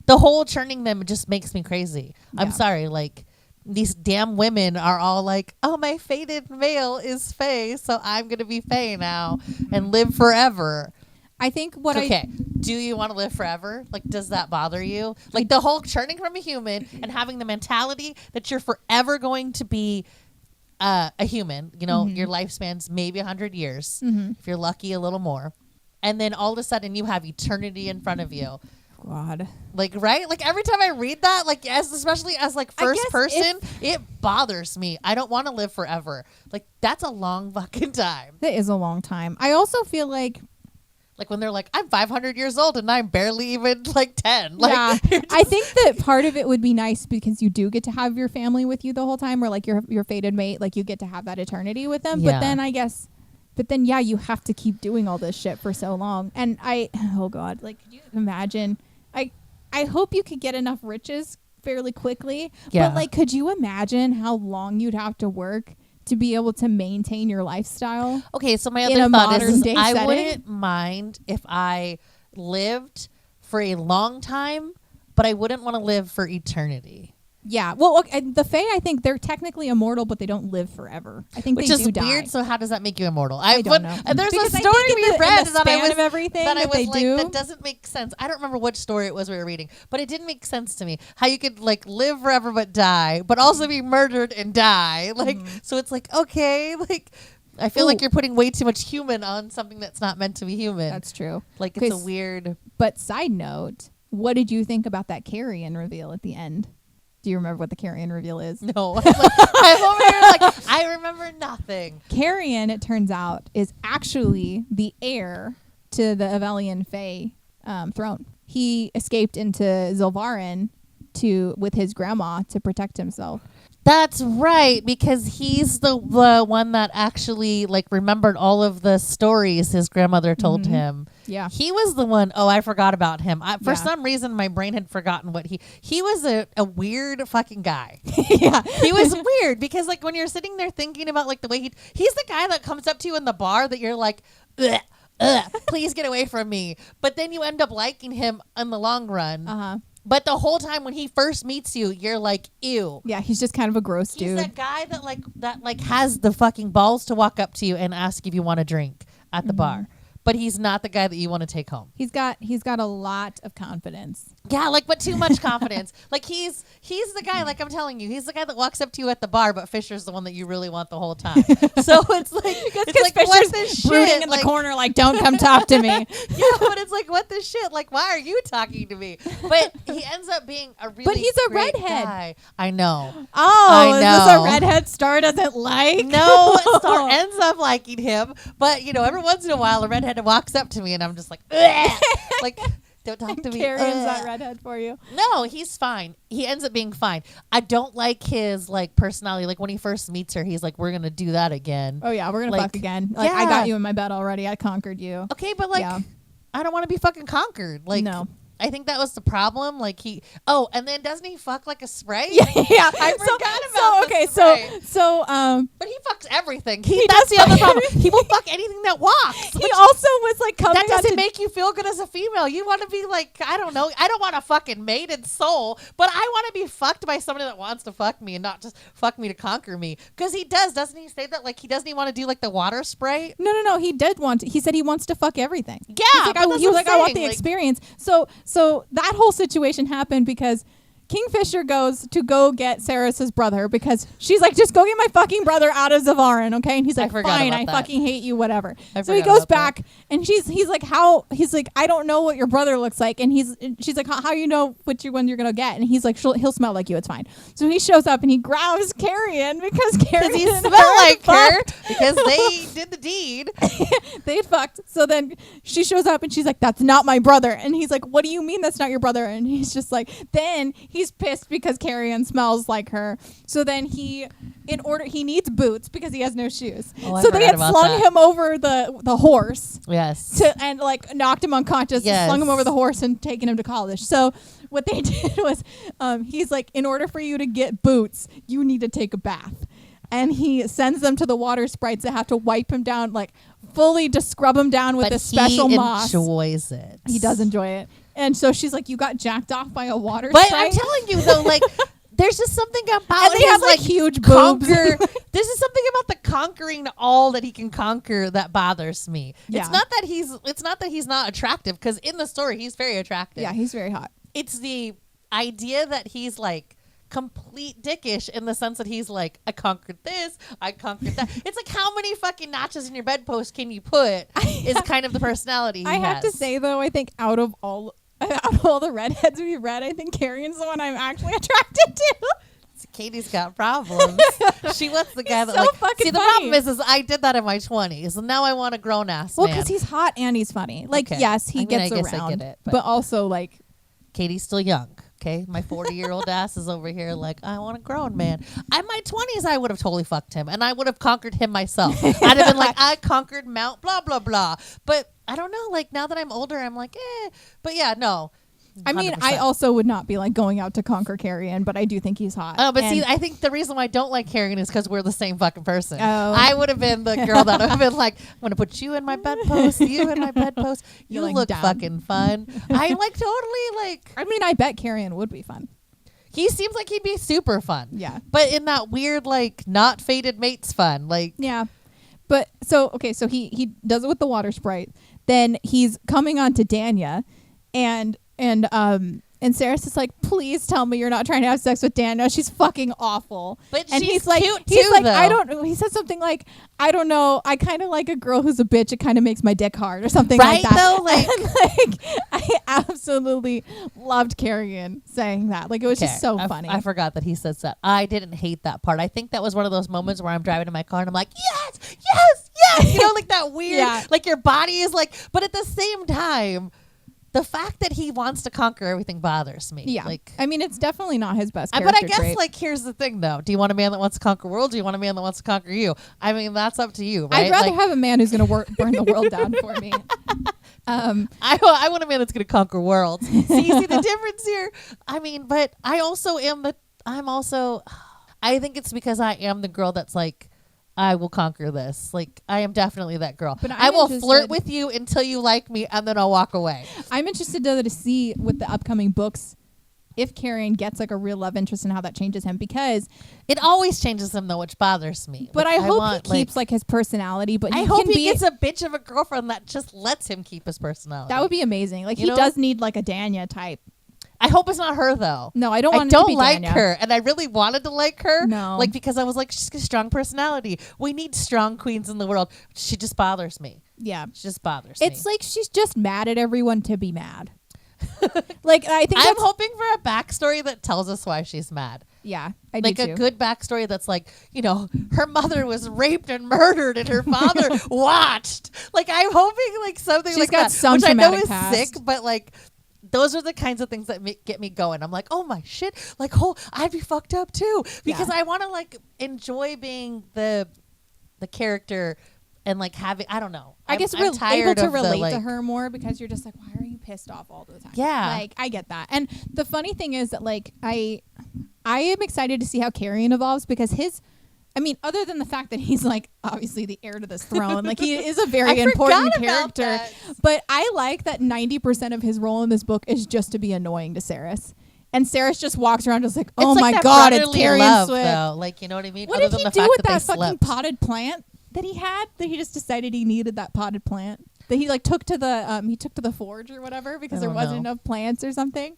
The whole churning them just makes me crazy. Yeah. I'm sorry, like, these damn women are all like, oh, my fated male is Fae, so I'm going to be Fae now and live forever. I think do you want to live forever? Like, does that bother you? Like, the whole churning from a human and having the mentality that you're forever going to be a human, your lifespan's maybe 100 years, if you're lucky, a little more. And then all of a sudden you have eternity in front of you. God. Like, right? Like, every time I read that, like, especially as like first person, it bothers me. I don't want to live forever. Like, that's a long fucking time. That is a long time. I also feel like when they're like, I'm 500 years old and I'm barely even like 10. Like, yeah. I think that part of it would be nice because you do get to have your family with you the whole time, or like your fated mate, like you get to have that eternity with them. Yeah. But then you have to keep doing all this shit for so long. And oh God, like, could you imagine? I hope you could get enough riches fairly quickly. Yeah. But like, could you imagine how long you'd have to work to be able to maintain your lifestyle? Okay, so my other thought is I wouldn't mind if I lived for a long time, but I wouldn't want to live for eternity. Yeah, well, okay, the Fae, I think they're technically immortal, but they don't live forever. I think which they is do die. weird. So how does that make you immortal? I don't know. There's because a story we read that I was like, that doesn't make sense. I don't remember which story it was we were reading, but it didn't make sense to me. How you could like live forever but die, but also be murdered and die. Like, so it's like, okay, like, I feel like you're putting way too much human on something that's not meant to be human. That's true. Like, it's a weird. But side note, what did you think about that Carrion reveal at the end? Do you remember what the Carrion reveal is? No. I'm over here like, I remember nothing. Carrion, it turns out, is actually the heir to the Avelian Fae throne. He escaped into Zilvarin with his grandma to protect himself. That's right, because he's the one that actually like remembered all of the stories his grandmother told him. Yeah. He was the one. Oh, I forgot about him. For Yeah. some reason, my brain had forgotten what he was a weird fucking guy. Yeah. He was weird because like when you're sitting there thinking about like the way he's the guy that comes up to you in the bar that you're like, ugh, please get away from me. But then you end up liking him in the long run. Uh-huh. But the whole time when he first meets you, you're like, ew. Yeah, he's just kind of a gross dude. He's that guy that has the fucking balls to walk up to you and ask if you want a drink at the bar. But he's not the guy that you want to take home. He's got a lot of confidence. Yeah, like, but too much confidence. Like, he's the guy, like I'm telling you, he's the guy that walks up to you at the bar, but Fisher's the one that you really want the whole time. So it's like, Fisher's what the brooding shit? in Like, the corner, like, don't come talk to me. yeah, but it's like, what the shit? Like, why are you talking to me? But he ends up being a really But he's a great redhead. guy. I know. Oh, I know. Is this a redhead Star doesn't like? No, Star ends up liking him. But, you know, every once in a while, a redhead walks up to me and I'm just like, ugh. Like, don't talk to me. Carrion's that redhead for you. No, he's fine. He ends up being fine. I don't like his like personality. Like when he first meets her, he's like, "We're gonna do that again." Oh yeah, we're gonna Like, fuck again. Like I yeah. got you in my bed already. I conquered you. Okay, but like, Yeah. I don't want to be fucking conquered. Like, No. I think that was the problem. Like and then doesn't he fuck like a spray? Yeah. I forgot about the spray. But he fucks everything. He That's does the other fuck problem. He will fuck anything that walks. he also was like coming That doesn't to make you feel good as a female. You want to be like, I don't know. I don't want a fucking maiden soul, but I want to be fucked by somebody that wants to fuck me and not just fuck me to conquer me. Because he doesn't he say that? Like, he doesn't even want to do like the water spray? No. He did want to. He said he wants to fuck everything. Yeah, He's like, but that's he was what like, I'm I want saying, the like- experience. So that whole situation happened because Kingfisher goes to go get Saris's brother because she's like, just go get my fucking brother out of Zavarin, okay? And he's like, forgot fine, about I that. fucking hate you, whatever. I So he forgot goes about back and he's like, he's like, I don't know what your brother looks like. And she's like, how you know which one you're gonna get? And he's like, he'll smell like you, it's fine. So he shows up and he grabs Carrion because Carrion He smelled like her because they did the deed. They fucked. So then she shows up and she's like, that's not my brother. And he's like, what do you mean that's not your brother? And he's just like, then he's pissed because Carrion smells like her. So then he needs boots because he has no shoes. Oh, I so they forgot had about slung that. him over the horse Yes. and like knocked him unconscious, Yes. slung him over the horse and taken him to college. So what they did was he's like, in order for you to get boots, you need to take a bath. And he sends them to the water sprites that have to wipe him down, like fully to scrub him down with But a special he moss. enjoys it. He does enjoy it. And so she's like, you got jacked off by a water But sprite? I'm telling you though, like, there's just something about And they his, have, like, huge boobs. conquer. This is something about the conquering all that he can conquer that bothers me. Yeah. It's not that he's not attractive, because in the story he's very attractive. Yeah, he's very hot. It's the idea that he's like complete dickish in the sense that he's like, I conquered this, I conquered that. It's like, how many fucking notches in your bedpost can you put is kind of the personality he I have to has. say, though, I think out of all the redheads we've read, I think Carrion's the one I'm actually attracted to. Katie's got problems. She wants the guy He's that so like. fucking See, the funny. problem is I did that in my 20s, and now I want a grown ass Well, man. because he's hot and he's funny. Like, Okay. yes, he I mean, gets I guess I around. get it, but but- also, like, Katie's still young. Okay, my 40-year-old ass is over here like, I want a grown man. In my 20s, I would have totally fucked him, and I would have conquered him myself. I'd have been like, I conquered Mount blah blah blah. But I don't know. Like, now that I'm older, I'm like, eh. But yeah, no. I mean, I 100%. also would not be like going out to conquer Carrion, but I do think he's hot. Oh, but And see, I think the reason why I don't like Carrion is because we're the same fucking person. Oh. I would have been the girl that would have been like, I'm going to put you in my bedpost, you in my bedpost. You You're, like, look down. fucking fun. I like totally like, I mean, I bet Carrion would be fun. he seems like he'd be super fun. Yeah. But in that weird, like, not fated mates fun. Like, Yeah. But so he does it with the water sprite. Then he's coming on to Danya and Sarah's just like, please tell me you're not trying to have sex with Danya. She's fucking awful. But and she's he's like, cute he's too, like, though. I don't know. He said something like, I don't know. I kind of like a girl who's a bitch. It kind of makes my dick hard or something Right, like that. though? Like- And, like, I absolutely loved Carrion saying that. Like, it was just so funny. I forgot that he says that. I didn't hate that part. I think that was one of those moments where I'm driving in my car and I'm like, yes, yes, yes. You know, like that weird, Yeah. like your body is like, but at the same time, the fact that he wants to conquer everything bothers me. Yeah. Like, I mean, it's definitely not his best but character I guess trait. like here's the thing though. Do you want a man that wants to conquer world? Do you want a man that wants to conquer you? I mean, that's up to you, right? I'd rather like, have a man who's going to burn the world down for me. I want a man that's going to conquer worlds. See the difference here? I mean, but I also I think it's because I am the girl that's like, I will conquer this. Like, I am definitely that girl. But I will flirt with you until you like me, and then I'll walk away. I'm interested to see with the upcoming books if Carrion gets like a real love interest and how that changes him, because it always changes him though, which bothers me. But like, I hope he keeps like his personality. But I hope he gets a bitch of a girlfriend that just lets him keep his personality. That would be amazing. Like, he know? does need like a Danya type. I hope it's not her though. No, I don't want I it to be don't like Danya. her, and I really wanted to like her. No, like, because I was like, she's got a strong personality. We need strong queens in the world. She just bothers me. Yeah, she just bothers me. It's like she's just mad at everyone to be mad. Like, I think I'm hoping for a backstory that tells us why she's mad. Yeah, I like do a too. good backstory that's like, you know, her mother was raped and murdered and her father watched. Like, I'm hoping like something She's like got that, some which I know traumatic is past. sick, but like, those are the kinds of things that get me going. I'm like, oh my shit, like, I'd be fucked up too, because I want to like enjoy being the character and like having, I don't know. I guess I'm we're able to relate like, to her more, because you're just like, why are you pissed off all the time? Yeah. Like, I get that. And the funny thing is that like I am excited to see how Carrion evolves, because other than the fact that he's like obviously the heir to this throne, like he is a very important character. But I like that 90% of his role in this book is just to be annoying to Saris. And Saris just walks around just like, oh it's my like God, it's brotherly Carrion love, Swift. though. Like, you know what I mean? What Other did than he the do fact with that that they fucking slept. potted plant that he had? That he just decided he needed that potted plant? That he like took to the forge or whatever because there wasn't enough plants or something?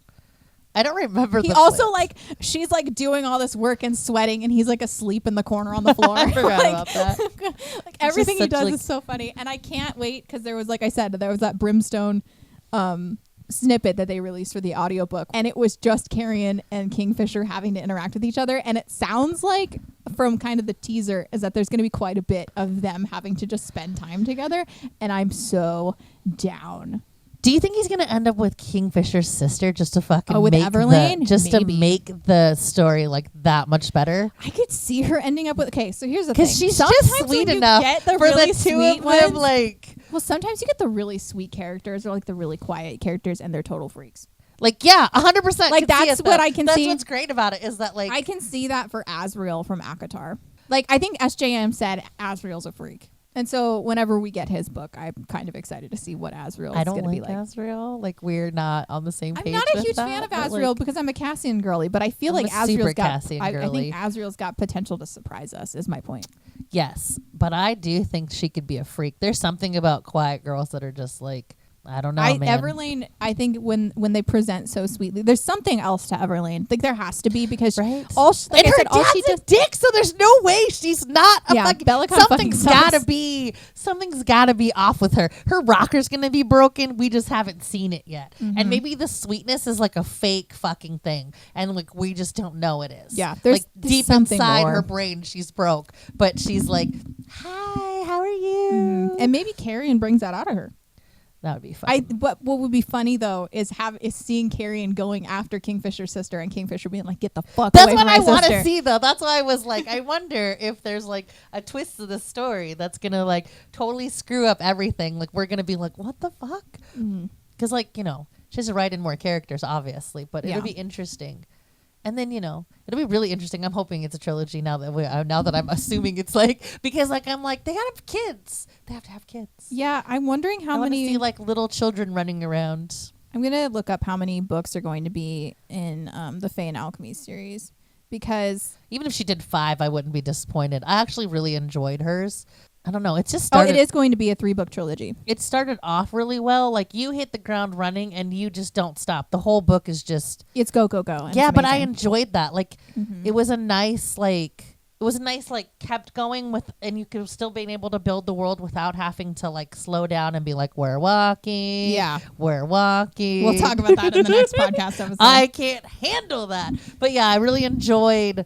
I don't remember. He also like, she's like doing all this work and sweating, and he's like asleep in the corner on the floor. I forgot about that. Like, everything he does is so funny, and I can't wait, because there was, like I said, there was that Brimstone snippet that they released for the audiobook, and it was just Carrion and Kingfisher having to interact with each other, and it sounds like from kind of the teaser is that there's going to be quite a bit of them having to just spend time together, and I'm so down. Do you think he's gonna end up with Kingfisher's sister just to fucking with make Everlane? to make the story like that much better? I could see her ending up with. Okay, so here's the thing. Because she's Sometimes just sweet when enough you get the for really the two sweet of them. ones, Like, well, sometimes you get the really sweet characters or like the really quiet characters, and they're total freaks. Like, yeah, 100%. Like, that's what I can see. That's what's great about it, is that like I can see that for Azrael from Akatar. Like, I think SJM said Azrael's a freak. And so whenever we get his book, I'm kind of excited to see what Azrael is going to be like. Azrael. Like, we're not on the same page. I'm not a huge fan of Azrael, because I'm a Cassian girly, but I feel like Azrael's got. I think Azrael's got potential to surprise us. Is my point. Yes, but I do think she could be a freak. There's something about quiet girls that are just like, I don't know, man. Everlane, I think when they present so sweetly, there's something else to Everlane. I think there has to be, because all she does, dick, so there's no way she's not a fucking, something's gotta be off with her. Her rocker's gonna be broken. We just haven't seen it yet. Mm-hmm. And maybe the sweetness is like a fake fucking thing, and like we just don't know it is. Yeah, there's like deep inside her brain she's broke, but she's like, hi, how are you? Mm-hmm. And maybe Carrion brings that out of her. That would be fun. What would be funny though is seeing Carrion going after Kingfisher's sister, and Kingfisher being like, "Get the fuck away from my sister." That's what I want to see, though. That's why I was like, I wonder if there's like a twist to the story that's gonna like totally screw up everything. Like, we're gonna be like, "What the fuck?" Because like, you know, she has to write in more characters, obviously, but it'll be interesting. And then, you know, it'll be really interesting. I'm hoping it's a trilogy now that I'm assuming it's like, because like I'm like, they gotta have kids. They have to have kids. Yeah, I'm wondering how many see like little children running around. I'm gonna look up how many books are going to be in the Fae and Alchemy series, because even if she did 5, I wouldn't be disappointed. I actually really enjoyed hers. I don't know. It just started. It is going to be a 3-book trilogy. It started off really well. Like, you hit the ground running and you just don't stop. The whole book is just. It's go, go, go. Yeah, but I enjoyed that. Like, it was a nice, kept going with, and you could still being able to build the world without having to like slow down and be like, we're walking. Yeah. We're walking. We'll talk about that in the next podcast episode. I can't handle that. But yeah, I really enjoyed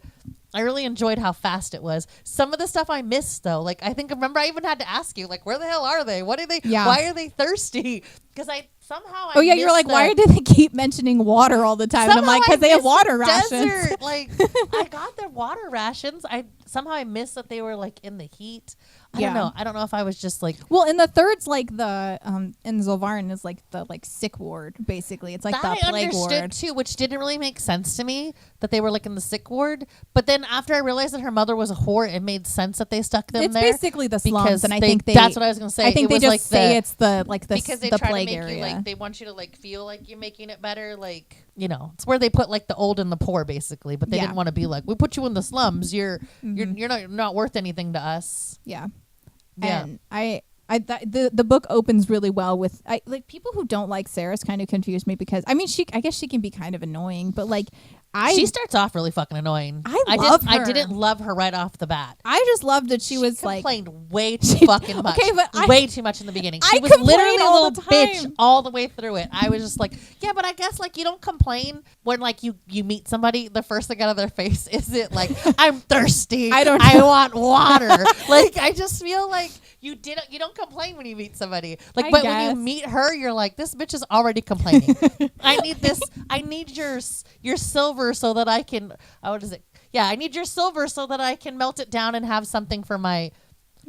how fast it was. Some of the stuff I missed, though. Like, I even had to ask you, like, where the hell are they? What are they? Yeah. Why are they thirsty? Because I somehow Oh yeah, you're like, why do they keep mentioning water all the time? And I'm like, because they have water rations. Desert. Like, I got their water rations. Somehow I missed that they were like in the heat. I don't know. I don't know if I was just like. Well, in the third's like the in Zolvarn is like the like sick ward basically. It's like that the plague ward. I understood too, which didn't really make sense to me that they were like in the sick ward. But then after I realized that her mother was a whore, it made sense that they stuck them there. It's basically the slums, and I think that's what I was gonna say. I think they just like say it's the because they the try plague to make area. you like they want you to like feel like you're making it better, like it's where they put like the old and the poor basically. But they didn't want to be like, we put you in the slums. You're not worth anything to us. Yeah. And the book opens really well with like people who don't like Sarah's kind of confuse me because I guess she can be kind of annoying, but like she starts off really fucking annoying. I love her. I didn't love her right off the bat. I just loved that she was complained like way too fucking much. Okay, but way too much in the beginning. She was literally a little bitch all the way through it. I was just like, yeah, but I guess like you don't complain when like you meet somebody. The first thing out of their face isn't like I'm thirsty. I want water. Like I just feel like you don't complain when you meet somebody. Like, but when you meet her, you're like, this bitch is already complaining. I need this. I need your silver so that I can. What is it? Yeah, I need your silver so that I can melt it down and have something for my.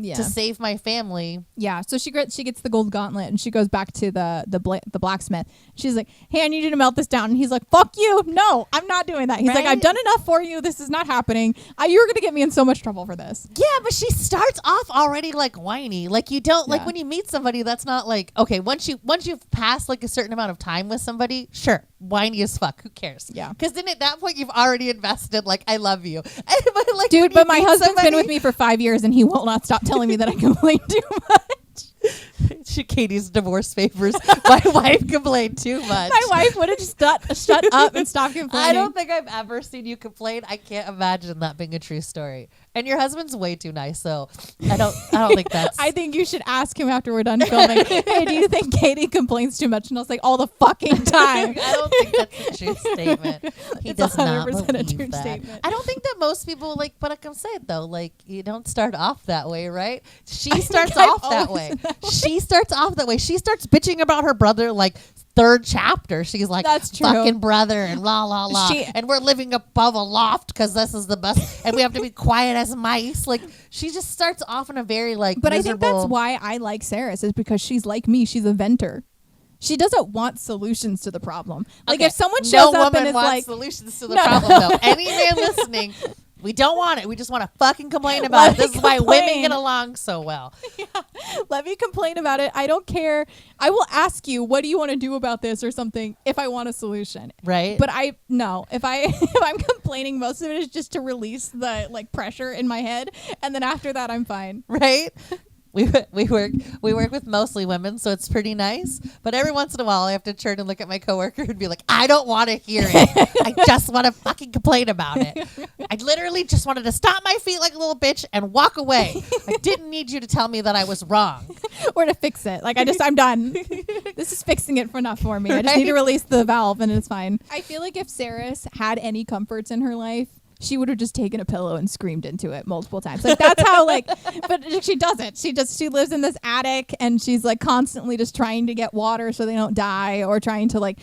To save my family. Yeah, so she gets the gold gauntlet and she goes back to the blacksmith. She's like, hey, I need you to melt this down. And he's like, fuck you. No, I'm not doing that. He's like, I've done enough for you. This is not happening. You're going to get me in so much trouble for this. Yeah, but she starts off already like whiny. Like you don't like when you meet somebody that's not like, okay, once you've passed like a certain amount of time with somebody, sure, whiny as fuck. Who cares? Yeah. Because then at that point you've already invested like, I love you. But, like, dude, but my husband's been with me for 5 years and he will not stop telling me that I complain too much. Katie's divorce papers. My wife complained too much. My wife would have just shut up and stopped complaining. I don't think I've ever seen you complain. I can't imagine that being a true story. And your husband's way too nice, so I don't think that's. I think you should ask him after we're done filming. Hey, do you think Katie complains too much? And I was like, all the fucking time. I don't think that's a true statement. He does not believe a true that. Statement. I don't think that most people like, but I can say it though. Like, you don't start off that way, right? She starts off that way. She starts off that way. She starts bitching about her brother like. Third chapter, she's like, that's true. Fucking brother and la la la, and we're living above a loft because this is the best, and we have to be quiet as mice. Like she just starts off in a very like. But miserable. I think that's why I like Saris is because she's like me. She's a venter. She doesn't want solutions to the problem. Like if someone shows up and is like solutions to the problem, though. Any man listening. We don't want it. We just want to fucking complain about it. This is why women get along so well. Yeah. Let me complain about it. I don't care. I will ask you, what do you want to do about this or something if I want a solution. Right. But if I'm complaining, most of it is just to release the like pressure in my head. And then after that, I'm fine. Right. We work with mostly women, so it's pretty nice. But every once in a while, I have to turn and look at my coworker and be like, I don't want to hear it. I just want to fucking complain about it. I literally just wanted to stomp my feet like a little bitch and walk away. I didn't need you to tell me that I was wrong. Or to fix it. Like, I'm done. This is fixing it enough for me. I just need to release the valve and it's fine. I feel like if Saris had any comforts in her life, she would have just taken a pillow and screamed into it multiple times. Like that's how but she doesn't. She lives in this attic and she's like constantly just trying to get water so they don't die or trying to like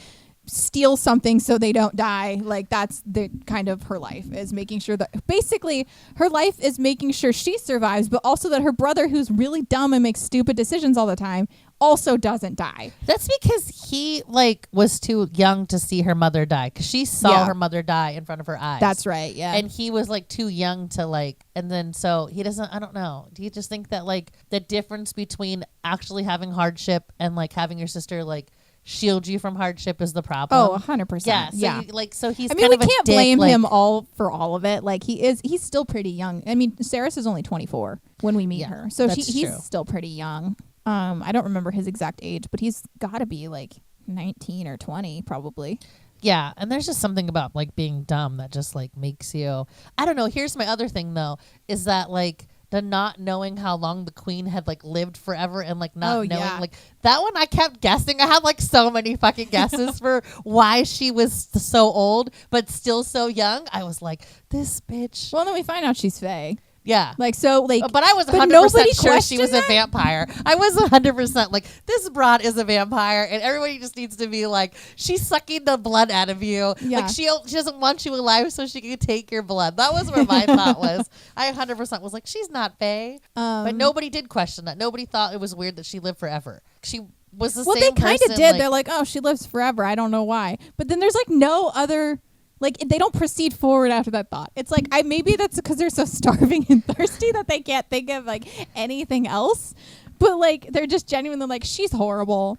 steal something so they don't die. Like that's the kind of her life is making sure that basically her life is making sure she survives, but also that her brother who's really dumb and makes stupid decisions all the time also doesn't die. That's because he like was too young to see her mother die because she saw her mother die in front of her eyes. That's right. Yeah. And he was like too young to like, and then so he doesn't, I don't know. Do you just think that like the difference between actually having hardship and like having your sister like shield you from hardship is the problem? Oh, 100%. Yeah. So he's kind we of a can't dick, blame like, him all for all of it. Like he's still pretty young. I mean, Saris is only 24 when we meet her. So he's still pretty young. I don't remember his exact age, but he's got to be like 19 or 20 probably. Yeah, and there's just something about like being dumb that just like makes you, I don't know. Here's my other thing though, is that like the not knowing how long the queen had like lived forever and like not knowing like that one I kept guessing. I had like so many fucking guesses for why she was so old but still so young. I was like, this bitch. Well, then we find out she's Fae. Yeah. Like, so, like, But I was but 100% nobody sure she was questioned a vampire. I was 100% like, this broad is a vampire, and everybody just needs to be like, she's sucking the blood out of you. Yeah. Like, she doesn't want you alive so she can take your blood. That was where my thought was. I 100% was like, she's not Fae. But nobody did question that. Nobody thought it was weird that she lived forever. She was the same person. Well, they kind of did. They're like, oh, she lives forever. I don't know why. But then there's like no other... Like, they don't proceed forward after that thought. It's like, maybe that's because they're so starving and thirsty that they can't think of, like, anything else. But, like, they're just genuinely like, she's horrible.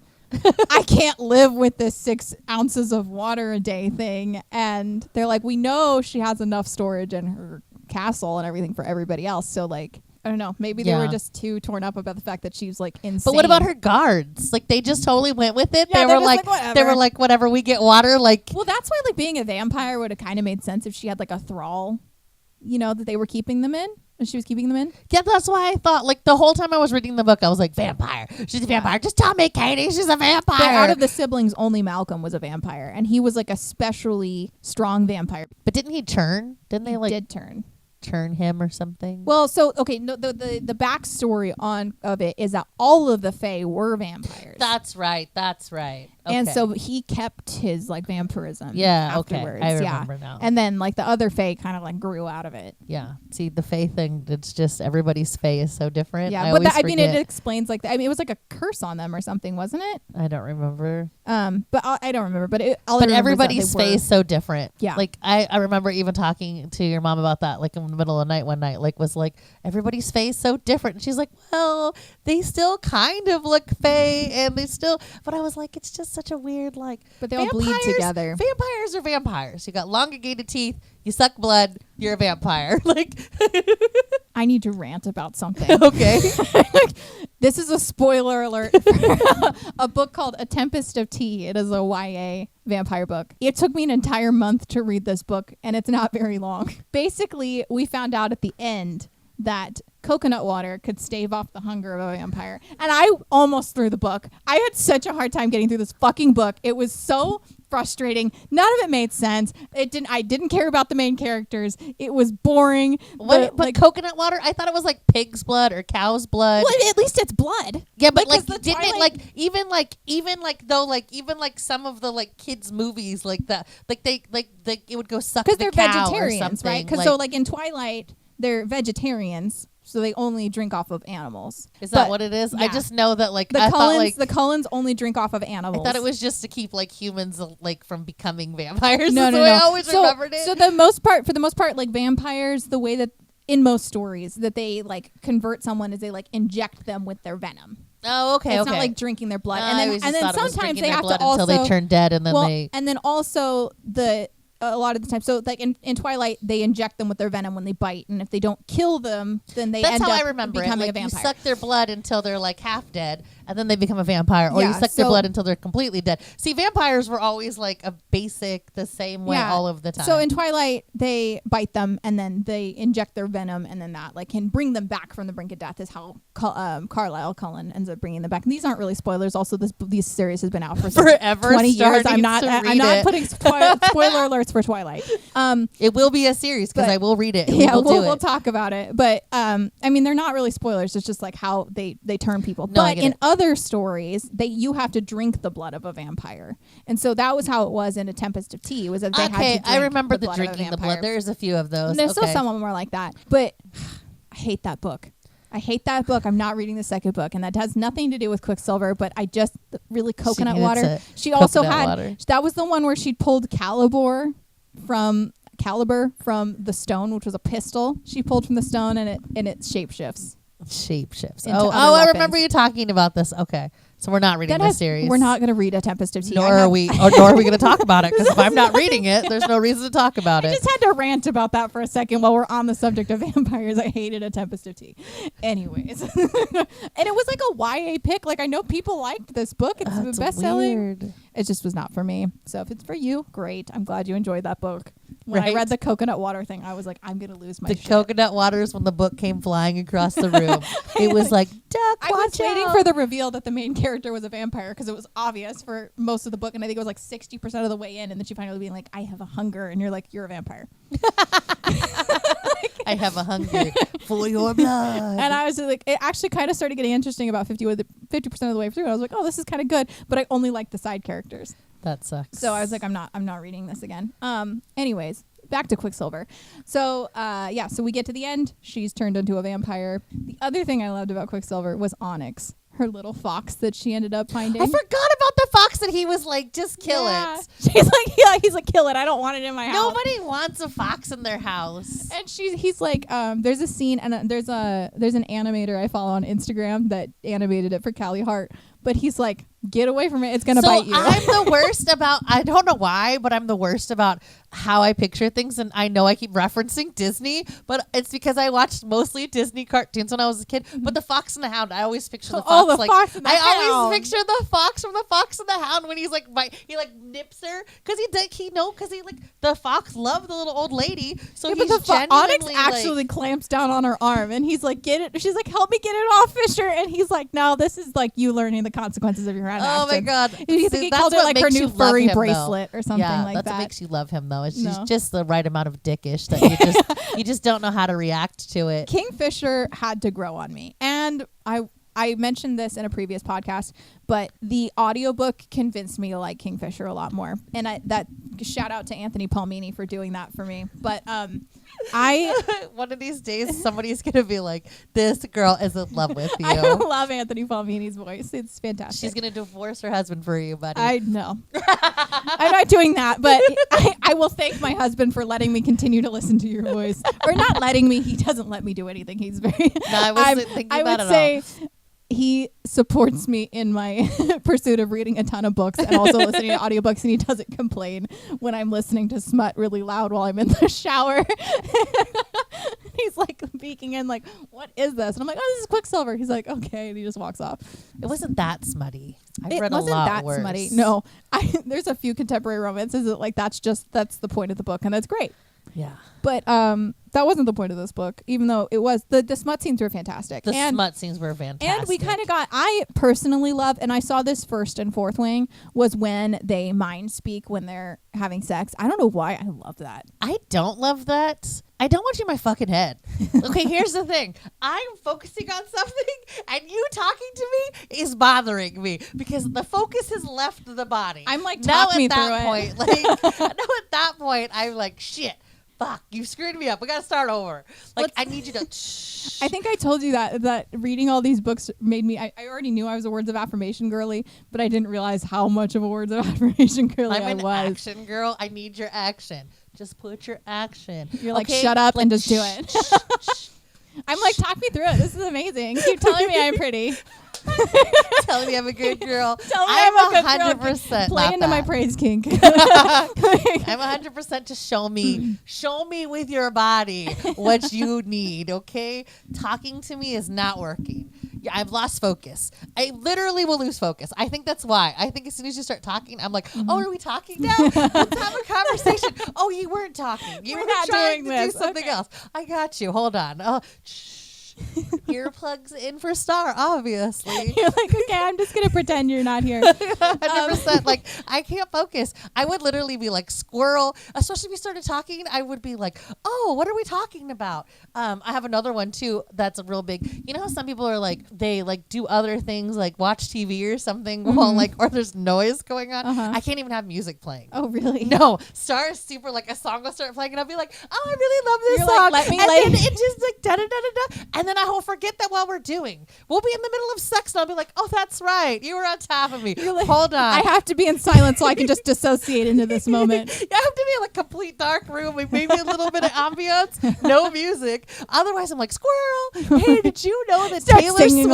I can't live with this 6 ounces of water a day thing. And they're like, we know she has enough storage in her castle and everything for everybody else. So, like, I don't know. Maybe they were just too torn up about the fact that she's like insane. But what about her guards? Like, they just totally went with it. Yeah, they were like whatever, we get water. Like, well, that's why like being a vampire would have kind of made sense if she had like a thrall, that they were keeping them in. And she was keeping them in. Yeah, that's why I thought like the whole time I was reading the book, I was like, vampire. She's a vampire. Just tell me, Katie, she's a vampire. But out of the siblings, only Malcolm was a vampire, and he was like a especially strong vampire. But didn't he turn? Didn't they like did turn him or something? Well, so okay, no, the backstory of it is that all of the Fae were vampires. That's right. Okay. And so he kept his like vampirism. Yeah. Afterwards. Okay. I remember now. And then like the other Fae kind of like grew out of it. Yeah. See, the Fae thing. It's just everybody's Fae is so different. Yeah, but I mean, it explains like it was like a curse on them or something, wasn't it? I don't remember. But I don't remember. But everybody's Fae is so different. Yeah. Like I remember even talking to your mom about that, like in the middle of the night one night, like was like everybody's Fae is so different. And she's like, well, they still kind of look Fae, and they still. But I was like, it's just such a weird like. But they all bleed together. Vampires are vampires. You got elongated teeth. You suck blood. You're a vampire. Like, I need to rant about something. Okay. This is a spoiler alert for a book called A Tempest of Tea. It is a YA vampire book. It took me an entire month to read this book, and it's not very long. Basically, we found out at the end that coconut water could stave off the hunger of a vampire. And I almost threw the book. I had such a hard time getting through this fucking book. It was so frustrating. None of it made sense. I didn't care about the main characters. It was boring. But coconut water, I thought it was like pig's blood or cow's blood. Well, at least it's blood. Yeah, but like didn't it like even some of the like kids movies like that, like they it would go suck the they're cow vegetarians, or right? Because so like in Twilight, they're vegetarians. So they only drink off of animals. Is that what it is? Yeah. I just know that like the Cullens only drink off of animals. I thought it was just to keep like humans like from becoming vampires. No. I always remembered it. So for the most part, like vampires, the way that in most stories that they like convert someone is they like inject them with their venom. Oh, okay. It's not like drinking their blood, and then sometimes they have to also until they turn dead, and then and then also a lot of the time. So like in Twilight, they inject them with their venom when they bite, and if they don't kill them, then they end up becoming a vampire. You suck their blood until they're like half dead, and then they become a vampire, or you suck their blood until they're completely dead. See, vampires were always like the same way all of the time. So in Twilight, they bite them, and then they inject their venom, and then that like can bring them back from the brink of death. Is how Carlisle Cullen ends up bringing them back. And these aren't really spoilers. Also, this series has been out for forever, 20 years. I'm not putting spoiler alerts for Twilight. It will be a series because I will read it. We'll talk about it. But I mean, they're not really spoilers. It's just like how they turn people. No, but in other stories, you have to drink the blood of a vampire, and so that was how it was in A Tempest of Tea. Was that they had to drink I remember the drinking the blood. There's a few of those. And there's still some of them are like that, but I hate that book. I'm not reading the second book, and that has nothing to do with Quicksilver, but I just really coconut water. She also had that was the one where she pulled Caliber from the stone, which was a pistol. She pulled from the stone, and it shapeshifts. I remember you talking about this. Okay. So we're not reading this series. We're not going to read A Tempest of Tea. Nor are we going to talk about it, because if I'm not reading it, there's no reason to talk about it. I just had to rant about that for a second while we're on the subject of vampires. I hated A Tempest of Tea. Anyways. And it was like a YA pick. Like, I know people liked this book. It's the best-selling. It just was not for me. So if it's for you, great. I'm glad you enjoyed that book. When I read the coconut water thing, I was like, I'm going to lose my shit. The coconut waters when the book came flying across the room. It was like, duck, watch out. I was waiting for the reveal that the main character was a vampire, because it was obvious for most of the book, and I think it was like 60% of the way in, and then she finally being like, I have a hunger, and you're like, you're a vampire. I have a hunger for your blood. And I was like, it actually kind of started getting interesting about 50% of the way through. I was like, oh, this is kind of good, but I only like the side characters. That sucks. So I was like, I'm not reading this again. Anyways, back to Quicksilver. So so we get to the end. She's turned into a vampire. The other thing I loved about Quicksilver was Onyx, her little fox that she ended up finding. I forgot about the fox that he was like, just kill it. She's like, he's like, kill it. I don't want it in my house. Nobody wants a fox in their house. And he's like, there's a scene, and there's an animator I follow on Instagram that animated it for Callie Hart. But he's like, get away from it. It's going to bite you. I'm the worst about, I don't know why, but I'm the worst about how I picture things. And I know I keep referencing Disney, but it's because I watched mostly Disney cartoons when I was a kid. But the Fox and the Hound, I always picture the fox. Fox and the Hound. I always picture the fox from the Fox and the Hound when he's like, he like nips her. Because the fox loved the little old lady. So he's genuinely Onyx actually clamps down on her arm. And he's like, get it. She's like, help me get it off, Fisher. And he's like, no, this is like you learning the consequences of your actions. Oh my God. He called it like her new furry bracelet or something like that. That's what makes you love him though. It's just the right amount of dickish that you just don't know how to react to it. Kingfisher had to grow on me. And I mentioned this in a previous podcast, but the audiobook convinced me to like Kingfisher a lot more. And that shout out to Anthony Palmini for doing that for me. But one of these days somebody's gonna be like, this girl is in love with you. I love Anthony Palmini's voice. It's fantastic. She's gonna divorce her husband for you, buddy. I know. I'm not doing that, but I will thank my husband for letting me continue to listen to your voice. Or not letting me. He doesn't let me do anything. He's very No, I wasn't thinking about it I would say he supports me in my pursuit of reading a ton of books and also listening to audiobooks, and he doesn't complain when I'm listening to smut really loud while I'm in the shower. He's like peeking in like, what is this? And I'm like, oh, this is Quicksilver. He's like, okay, and he just walks off. It wasn't that smutty. It wasn't that smutty. No, there's a few contemporary romances that like that's the point of the book, and that's great. Yeah. But that wasn't the point of this book, even though it was. The smut scenes were fantastic. The smut scenes were fantastic. And we kind of I personally love, and I saw this first in Fourth Wing, was when they mind speak when they're having sex. I don't know why I love that. I don't love that. I don't want you in my fucking head. Okay, here's the thing. I'm focusing on something, and you talking to me is bothering me because the focus has left the body. I'm like, talk me through it. Now at that point, I'm like, shit. Fuck, you screwed me up. We gotta start over. Like, I need you to. I think I told you that reading all these books made me. I already knew I was a words of affirmation girly, but I didn't realize how much of a words of affirmation girly I was. I'm an action girl. I need your action. Just put your action. You're like, shut up and just do it. I'm like, talk me through it. This is amazing. Keep telling me I'm pretty. Tell me I'm a good girl. Tell me I'm a good 100% girl. Play into my praise kink. I'm 100% to show me with your body what you need, okay? Talking to me is not working. Yeah, I've lost focus. I literally will lose focus. I think that's why. I think as soon as you start talking, I'm like, oh, are we talking now? Let's have a conversation. Oh, you weren't talking. You were not trying to do something else. I got you. Hold on. Earplugs in for Star, obviously. You're like, okay, I'm just gonna pretend you're not here. 100%. Like, I can't focus. I would literally be like squirrel, especially if we started talking. I would be like, oh, what are we talking about? I have another one too that's a real big. You know how some people are like, they like do other things like watch TV or something while like, or there's noise going on. I can't even have music playing. Oh, really? No. Star is super like, a song will start playing and I'll be like, oh, I really love this You're song. Like, let me and then it just like da da da da da. And then I will forget that while we're doing. We'll be in the middle of sex and I'll be like, oh, that's right. You were on top of me. Like, hold on. I have to be in silence so I can just dissociate into this moment. You have to be in a complete dark room with maybe a little bit of ambiance, no music. Otherwise, I'm like, squirrel. Hey, did you know that Taylor Swift?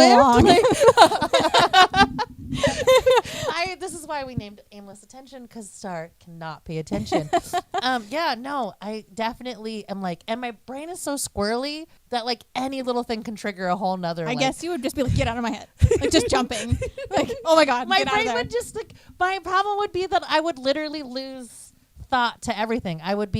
This is why we named Aimless Attention, because Star cannot pay attention. I definitely am like, and my brain is so squirrely that like any little thing can trigger a whole nother. I guess you would just be like, get out of my head, like just jumping, like, oh my god, my brain would just like. My problem would be that I would literally lose thought to everything. I would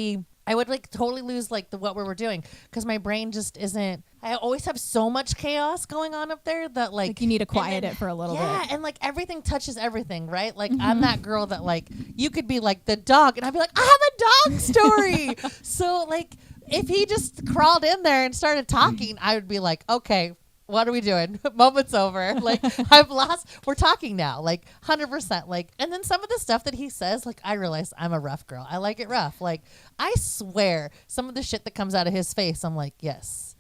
like totally lose like what we were doing because my brain just isn't. I always have so much chaos going on up there that like you need to quiet it for a little bit. Yeah, and like everything touches everything, right? Like I'm that girl that like you could be like the dog, and I'd be like, I have a dog story. So like if he just crawled in there and started talking, I would be like, okay, what are we doing? Moment's over. Like, I've lost. We're talking now. Like, 100%. Like, and then some of the stuff that he says, like, I realize I'm a rough girl. I like it rough. Like, I swear, some of the shit that comes out of his face, I'm like, yes.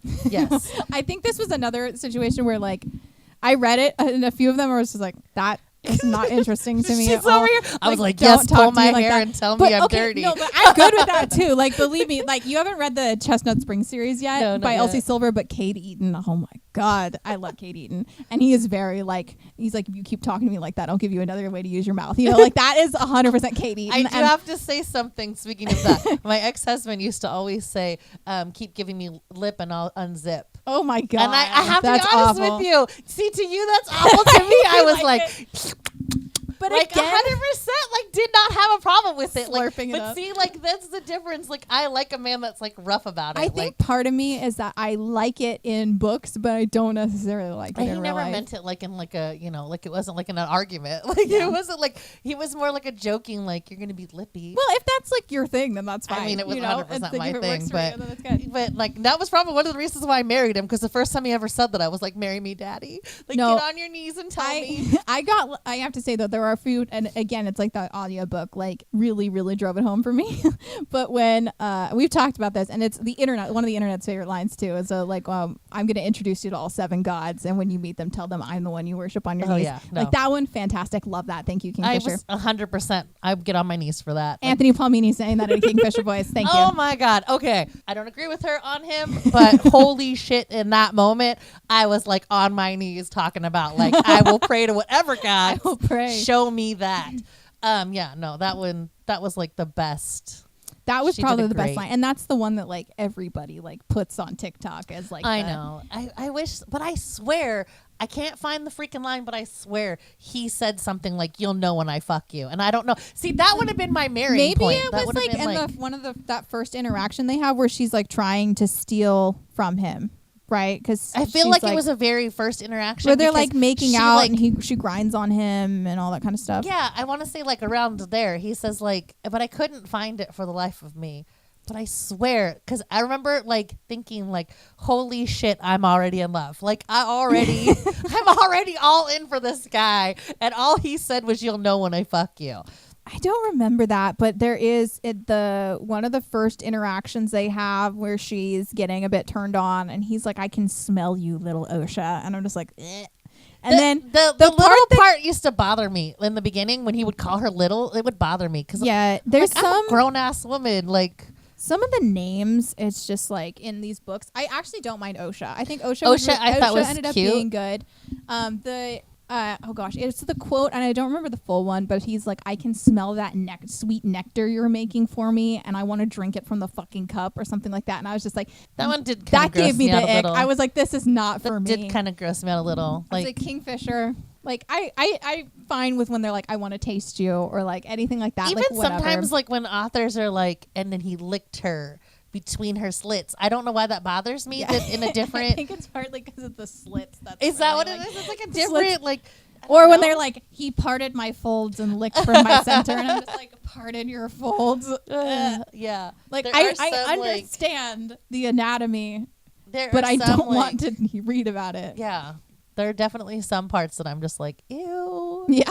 I think this was another situation where, like, I read it, and a few of them were just like, that is not interesting to me. She's at all. over here. I was like, don't yes, talk pull to me my like hair that. and tell But, me I'm okay, dirty. No, but I'm good with that too. Like, believe me, like, you haven't read the Chestnut Spring series yet No, not by yet. Elsie Silver, but Cade Eaton, oh my God, I love Cade Eaton. And he is very like, he's like, if you keep talking to me like that, I'll give you another way to use your mouth. You know, like, that is 100% Cade Eaton. I do have to say something, speaking of that. My ex-husband used to always say, keep giving me lip and I'll unzip. Oh my God. And I have to be That's honest awful. with you. See, to you, that's awful. To me, I was like but like 100%, again, like, did not have a problem with it. Like, Slurping it but up. see, like, that's the difference. Like, I like a man that's like rough about it. I think like, part of me is that I like it in books, but I don't necessarily like it he in real never life. meant it like in like a, you know, like it wasn't like in an argument. Like it wasn't like, he was more like a joking, like, you're gonna be lippy. Well, if that's like your thing, then that's fine. I mean, it was you know? 100% It's like, my if it thing, works for but you, then it's good. but like that was probably one of the reasons why I married him, because the first time he ever said that, I was like, marry me, daddy. Like, No, get on your knees and tell me. I have to say though, there are a few, and again, it's like that audiobook, like really, really drove it home for me. But when we've talked about this, and it's the internet, one of the internet's favorite lines too, is like, I'm going to introduce you to all 7 gods, and when you meet them, tell them I'm the one you worship on your knees. Yeah, no. Like that one, fantastic. Love that. Thank you, I Kingfisher. was 100%. I would get on my knees for that. Like, Anthony Palmini saying that in a Kingfisher voice. Thank oh you. my God. Okay. I don't agree with her on him, but holy shit, in that moment, I was like on my knees talking about, like, I will pray to whatever God. I will pray. Show me that. Yeah, no, that was like the best. That was She did probably a the best great- line. And that's the one that like everybody like puts on TikTok as like I the- know. I wish, but I swear, I can't find the freaking line, but I swear he said something like, you'll know when I fuck you. And I don't know. See, that would have been my marrying Maybe point. it That was would have like been in like, the one of the that first interaction they have where she's like trying to steal from him, right? Because I feel like it was a very first interaction where they're because like making she, out like, and she grinds on him and all that kind of stuff. yeah, I want to say like around there. He says like, but I couldn't find it for the life of me. But I swear, because I remember like thinking like, holy shit, I'm already in love. Like I'm already all in for this guy. And all he said was, you'll know when I fuck you. I don't remember that, but there is one of the first interactions they have where she's getting a bit turned on, and he's like, "I can smell you, little Osha," and I'm just like, eh. And then the little part used to bother me in the beginning when he would call her little. It would bother me because yeah, there's like, I'm some a grown ass woman. Like some of the names, it's just like in these books. I actually don't mind Osha. I think Osha I thought was ended up cute. being good. Oh gosh, it's the quote, and I don't remember the full one, but he's like, "I can smell that sweet nectar you're making for me, and I want to drink it from the fucking cup," or something like that. And I was just like, that one did. That gave me the out a ick. little. I was like, "This is not for That me." did kind of gross me out a little. I was like Kingfisher. Like I fine with when they're like, "I want to taste you," or like anything like that. even like, whatever. sometimes like when authors are like, and then he licked her between her slits. I don't know why that bothers me. Yeah. That in a I different. think it's partly because of the slits. That's Is that what really, it is? It's like a slits. different like. I Or don't when know. they're like, "He parted my folds and licked from my center," and I'm just like, "Pardon your folds." Ugh. Yeah. Like There I are some, like- understand the anatomy, There but are I some, don't like- want to read about it. Yeah. There are definitely some parts that I'm just like, ew. Yeah,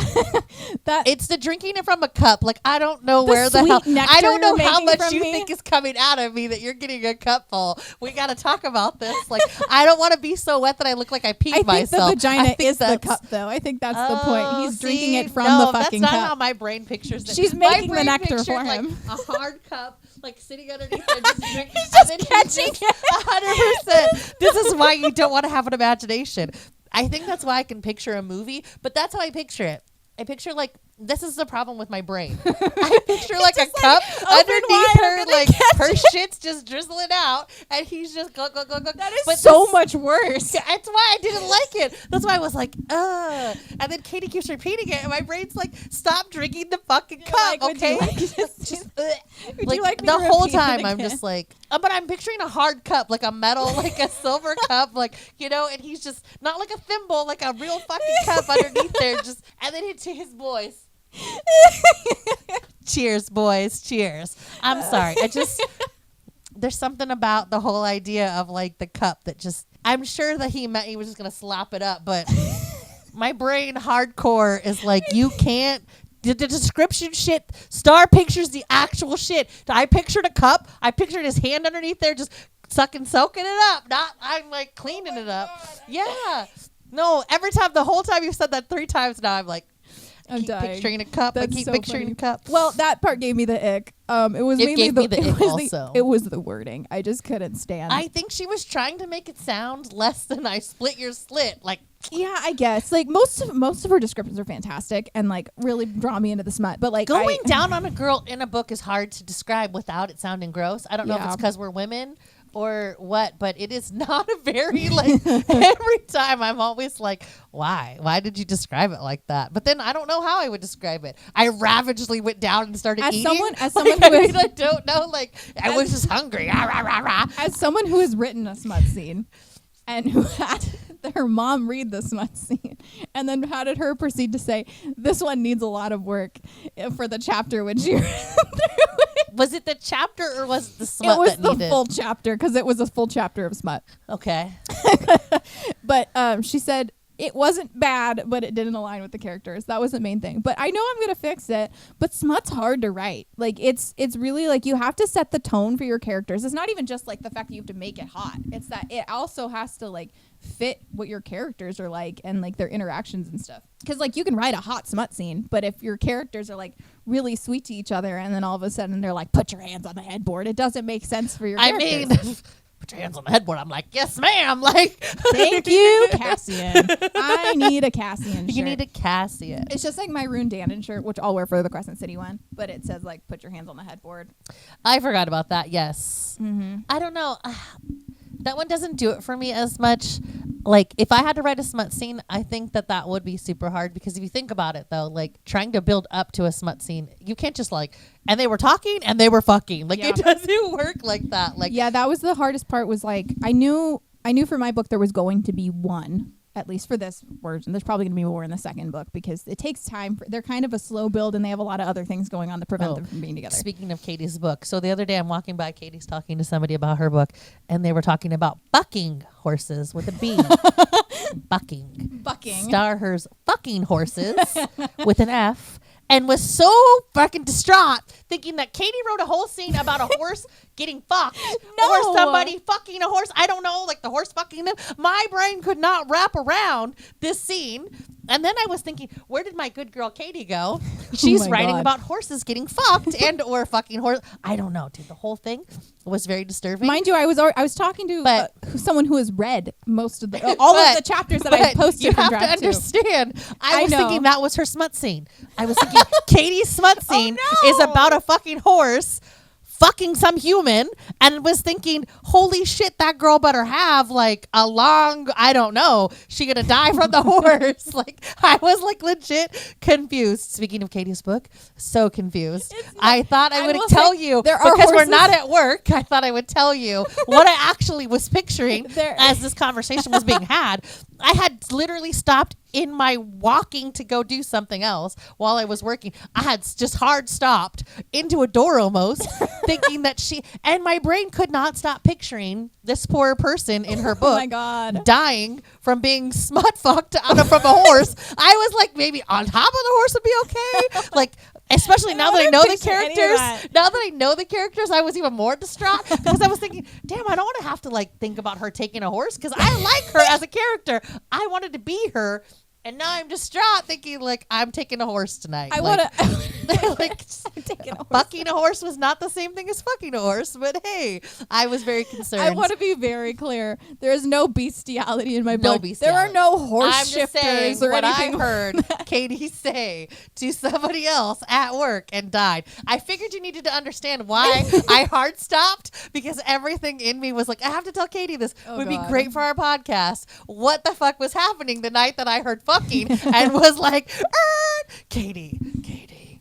that It's the drinking it from a cup. Like, I don't know The where the sweet hell. nectar I don't know you're how making much from you me. think is coming out of me that you're getting a cup full. We got to talk about this. Like, I don't want to be so wet that I look like I peed I think myself. the vagina I think is the that's- cup, though. I think that's the point. He's drinking see? it from No, the fucking that's not cup. how my brain pictures it. She's My making the brain nectar pictured, for like, him. a hard cup, like sitting underneath there, just drinking. He's just and then catching he's just 100%. This is why you don't want to have an imagination. I think that's why I can picture a movie, but that's how I picture it. I picture like, this is the problem with my brain. I picture like a just, like, cup open underneath wide, her, and then like her shit's just drizzling out, and he's just go. That is But so this- much worse. That's why I didn't like it. That's why I was like, ugh. And then Katie keeps repeating it, and my brain's like, stop drinking the fucking You're cup, like, would you okay? like to Just, ugh. Would Like, you like me the to whole repeat it time, I'm again? just like, but I'm picturing a hard cup, like a metal, like a silver cup, like, you know, and he's just not like a thimble, like a real fucking cup underneath there, just, and then into his voice. Cheers, boys. Cheers. I'm sorry. there's something about the whole idea of like the cup that just, I'm sure that he meant he was just going to slap it up, but my brain hardcore is like, you can't, the description shit, Star pictures the actual shit. I pictured a cup. I pictured his hand underneath there just soaking it up. Not, I'm like cleaning it up. God. Yeah. No, every time, the whole time you've said that 3 times now, I'm like, I'm keep dying. picturing a cup. That's I keep so picturing funny. a cup. Well, that part gave me the ick. It was It mainly gave me the ick also. It was the wording. I just couldn't stand. I think she was trying to make it sound less than I split your slit. Like, yeah, I guess. Like most of her descriptions are fantastic and like really draw me into the smut. But like going down on a girl in a book is hard to describe without it sounding gross. I don't know if it's because we're women or what, but it is not a very like every time I'm always like, why did you describe it like that? But then I don't know how I would describe it. I ravagely went down and started eating. As someone who is, I don't know, like I was just hungry. As someone who has written a smut scene and who had her mom read the smut scene and then how did her proceed to say, this one needs a lot of work for the chapter when she Was it the chapter or was it the smut? It was that the needed? full chapter because it was a full chapter of smut. Okay. But she said it wasn't bad, but it didn't align with the characters. That was the main thing. But I know I'm gonna fix it. But smut's hard to write. Like it's really like you have to set the tone for your characters. It's not even just like the fact that you have to make it hot. It's that it also has to like fit what your characters are like and like their interactions and stuff. Because like you can write a hot smut scene, but if your characters are like really sweet to each other and then all of a sudden they're like, put your hands on the headboard, it doesn't make sense for your characters. I mean, put your hands on the headboard. I'm like, yes, ma'am. Like, thank you, Cassian. I need a Cassian shirt. You need a Cassian. It's just like my Rune Dannon shirt, which I'll wear for the Crescent City one, but it says like, put your hands on the headboard. I forgot about that. Yes. Mm-hmm. I don't know. That one doesn't do it for me as much. Like, if I had to write a smut scene, I think that would be super hard because if you think about it, though, like trying to build up to a smut scene, you can't just like, and they were talking and they were fucking. Like, it doesn't work like that. Like, yeah, that was the hardest part. Was like, I knew for my book there was going to be one. At least for this version. There's probably going to be more in the second book because it takes time. They're kind of a slow build and they have a lot of other things going on to prevent them from being together. Speaking of Katie's book. So the other day I'm walking by, Katie's talking to somebody about her book and they were talking about bucking horses with a B. Bucking. Star hers fucking horses with an F. And was so fucking distraught thinking that Katie wrote a whole scene about a horse getting fucked or somebody fucking a horse. I don't know, like the horse fucking them. My brain could not wrap around this scene. And then I was thinking, where did my good girl Katie go? She's writing about horses getting fucked and or fucking horse. I don't know, dude. The whole thing was very disturbing. Mind you, I was talking to someone who has read most of the all of the chapters that I posted. You have to understand. I was thinking that was her smut scene. I was thinking Katie's smut scene is about a fucking horse fucking some human, and was thinking, holy shit, that girl better have like a long, I don't know, she gonna die from the horse. Like, I was like legit confused. Speaking of Katie's book, so confused. I thought I would tell you because we're not at work. I thought I would tell you what I actually was picturing as this conversation was being had. I had literally stopped in my walking to go do something else while I was working. I had just hard stopped into a door almost thinking that and my brain could not stop picturing this poor person in her book dying from being smut fucked from a horse. I was like, maybe on top of the horse would be okay. Like, especially now that I know the characters. Now that I know the characters, I was even more distraught because I was thinking, damn, I don't want to have to like think about her taking a horse because I like her as a character. I wanted to be her. And now I'm distraught thinking, like, I'm taking a horse tonight. I want to... like, fucking a horse was not the same thing as fucking a horse. But, hey, I was very concerned. I want to be very clear. There is no bestiality in my book. There are no horse shifters or what anything. I heard Katie say to somebody else at work and died. I figured you needed to understand why I hard stopped because everything in me was like, I have to tell Katie this. Would be great for our podcast. What the fuck was happening the night that I heard fucking and was like, Katie,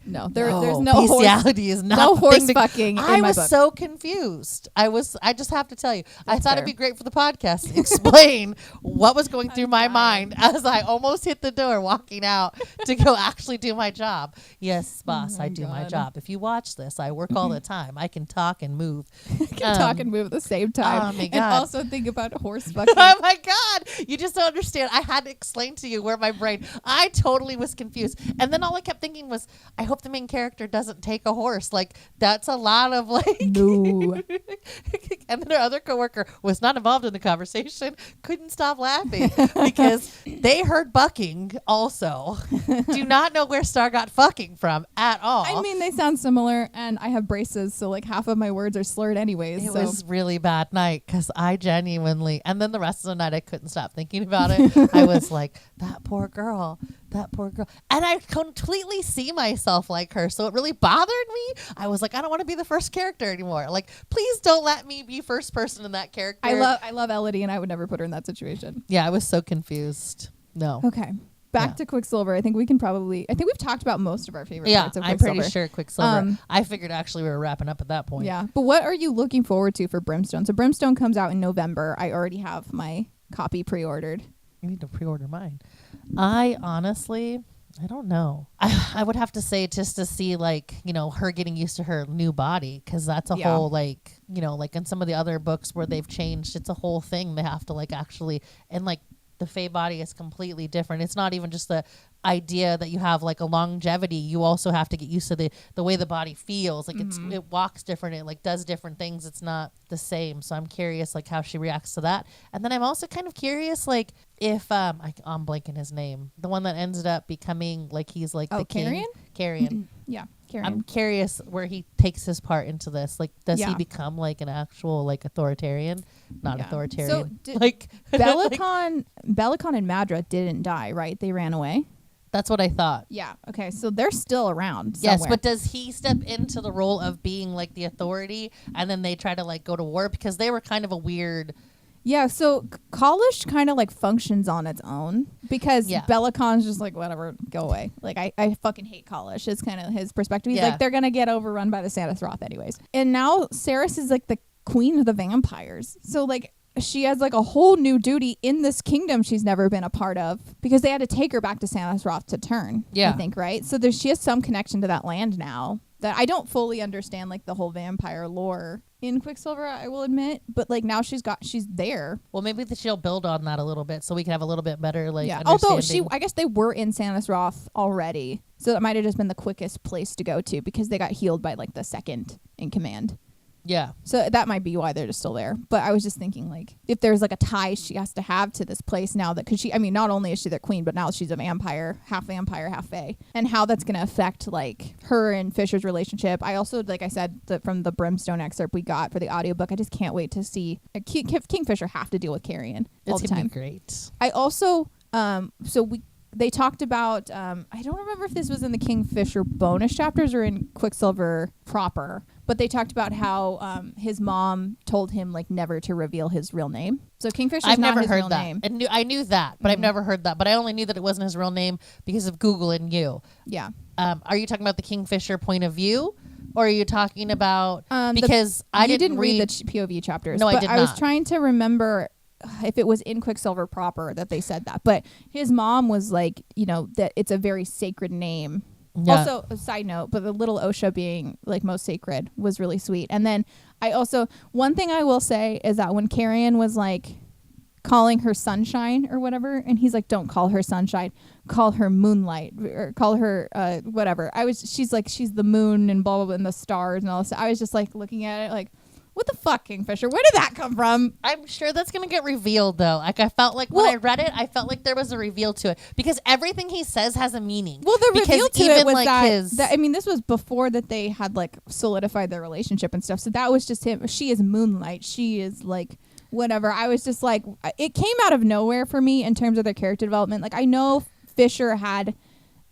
No, there's no horse. Bestiality is not No the horse thing to- fucking. I in my was book. so confused. I just have to tell you, I thought fair. it'd be great for the podcast to explain what was going through my mind as I almost hit the door walking out to go actually do my job. Yes, boss, I do my God. job. If you watch this, I work all the time. I can talk and move. I can talk and move at the same time. Oh my And God. also think about horse fucking. Oh my God. You just don't understand. I had to explain to you where my brain, I totally was confused. And then all I kept thinking was, I hope the main character doesn't take a horse. Like, that's a lot of like. No. And then our other coworker was not involved in the conversation, couldn't stop laughing because they heard bucking also. Do not know where Star got fucking from at all. I mean, they sound similar, and I have braces, so like half of my words are slurred anyways. It so. was really bad night because I genuinely, and then the rest of the night I couldn't stop thinking about it. I was like, that poor girl. And I completely see myself like her. So it really bothered me. I was like, I don't want to be the first character anymore. Like, please don't let me be first person in that character. I love Elodie, and I would never put her in that situation. Yeah, I was so confused. No. Okay. Back to Quicksilver. I think we've talked about most of our favorite Yeah, parts of I'm Quicksilver. pretty sure Quicksilver. I figured actually we were wrapping up at that point. Yeah. But what are you looking forward to for Brimstone? So Brimstone comes out in November. I already have my copy pre-ordered. You need to pre-order mine. I honestly, I don't know. I would have to say just to see like, her getting used to her new body, because that's a whole like, like in some of the other books where they've changed, it's a whole thing. They have to like actually, and like the Fae body is completely different. It's not even just the idea that you have like a longevity. You also have to get used to the way the body feels. Like it walks different. It like does different things. It's not the same. So I'm curious like how she reacts to that. And then I'm also kind of curious like if I'm blanking his name, the one that ended up becoming like he's like the king. Carrion. Yeah. Carrion. I'm curious where he takes his part into this. Like, does he become like an actual like authoritarian? Not authoritarian. So like Bellicon and Madra didn't die, right? They ran away. That's what I thought. Yeah. Okay. So they're still around somewhere. Yes, but does he step into the role of being like the authority, and then they try to like go to war because they were kind of a weird. Yeah, so Kalish kind of like functions on its own because Bellicon's just like, whatever, go away. Like, I fucking hate Kalish. It's kind of his perspective. He's like, they're going to get overrun by the Sanathroth anyways. And now Ceres is like the queen of the vampires. So like she has like a whole new duty in this kingdom she's never been a part of because they had to take her back to Sanathroth to turn, I think, right? So she has some connection to that land now that I don't fully understand like the whole vampire lore in Quicksilver, I will admit, but like now she's there. Well, maybe she'll build on that a little bit so we can have a little bit better like Although I guess they were in Sanathroth already, so that might have just been the quickest place to go to because they got healed by like the second in command. Yeah. So that might be why they're just still there. But I was just thinking, like, if there's like a tie she has to have to this place now that, because not only is she their queen, but now she's a vampire, half Fae, and how that's going to affect like her and Fisher's relationship. I also, like I said, from the Brimstone excerpt we got for the audiobook, I just can't wait to see Kingfisher have to deal with Carrion all the time. It's going to be great. I also, they talked about, I don't remember if this was in the Kingfisher bonus chapters or in Quicksilver proper, but they talked about how his mom told him like never to reveal his real name. So Kingfisher's not his real name. And I knew that, but I've never heard that. But I only knew that it wasn't his real name because of Google and you. Yeah. Are you talking about the Kingfisher point of view? Or are you talking about, because I didn't read the POV chapters. No, but I did not. I was trying to remember if it was in Quicksilver proper that they said that. But his mom was like, that it's a very sacred name. Yeah. Also, a side note, but the little Osha being like most sacred was really sweet. And then one thing I will say is that when Carrion was like calling her Sunshine or whatever, and he's like, don't call her Sunshine, call her Moonlight or call her whatever. She's the moon and blah, blah, blah, and the stars and all this. I was just like looking at it like, what the fuck, Kingfisher? Where did that come from? I'm sure that's going to get revealed, though. Like, I felt like when I read it, I felt like there was a reveal to it. Because everything he says has a meaning. Well, the reveal to it was like that, this was before that they had, like, solidified their relationship and stuff. So that was just him. She is Moonlight. She is, like, whatever. I was just like, it came out of nowhere for me in terms of their character development. Like, I know Fisher had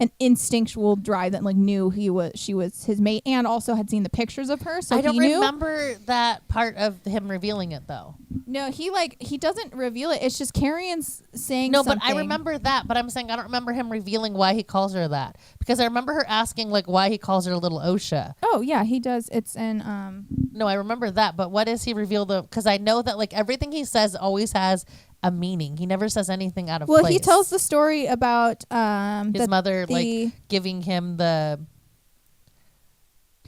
an instinctual drive that like knew she was his mate, and also had seen the pictures of her. So I don't he knew. remember that part of him revealing it though. No, he doesn't reveal it. It's just Carrion's saying No, something. but I remember that. But I'm saying I don't remember him revealing why he calls her that, because I remember her asking like why he calls her Little Osha. Oh yeah, he does. It's in No, I remember that. But what does he reveal though? Because I know that like everything he says always has a meaning. He never says anything out of place. Well, he tells the story about his mother like giving him the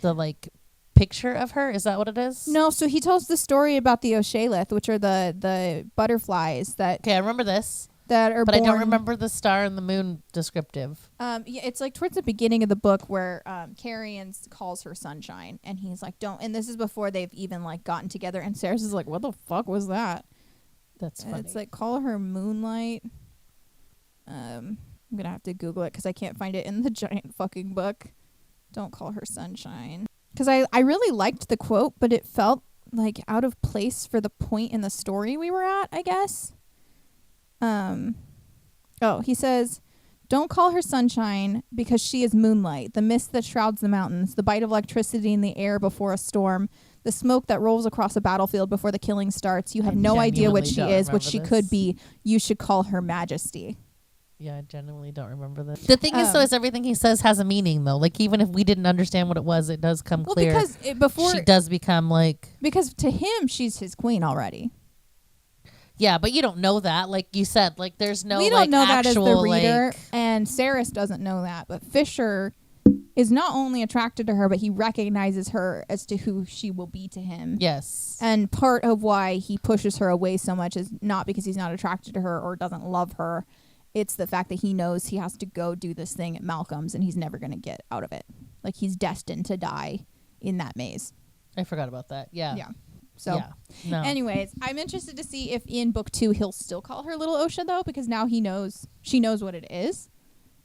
like picture of her. Is that what it is? No, so he tells the story about the Oshalith, which are the butterflies that Okay, I remember this. that are But born. I don't remember the star and the moon descriptive. Yeah, it's like towards the beginning of the book where Carrion calls her Sunshine, and he's like, "Don't." And this is before they've even like gotten together. And Sarah's is like, "What the fuck was that?" That's And funny. it's like, call her Moonlight. I'm gonna have to Google it because I can't find it in the giant fucking book. Don't call her Sunshine. Because I really liked the quote, but it felt like out of place for the point in the story we were at, I guess. He says, "Don't call her Sunshine because she is moonlight, the mist that shrouds the mountains, the bite of electricity in the air before a storm, the smoke that rolls across a battlefield before the killing starts. You have no idea what she is, what she could be. You should call her Majesty." Yeah, I genuinely don't remember this. The thing is, though, is everything he says has a meaning, though. Like, even if we didn't understand what it was, it does come clear. Because she does become, like... Because to him, she's his queen already. Yeah, but you don't know that. Like you said, like, there's no, we don't know that as the actual, reader, like... and Saris doesn't know that. But Fisher is not only attracted to her, but he recognizes her as to who she will be to him. Yes. And part of why he pushes her away so much is not because he's not attracted to her or doesn't love her. It's the fact that he knows he has to go do this thing at Malcolm's and he's never going to get out of it. Like, he's destined to die in that maze. I forgot about that. Yeah. Yeah. So, No. anyways, I'm interested to see if in book 2 he'll still call her Little Osha, though, because now she knows what it is.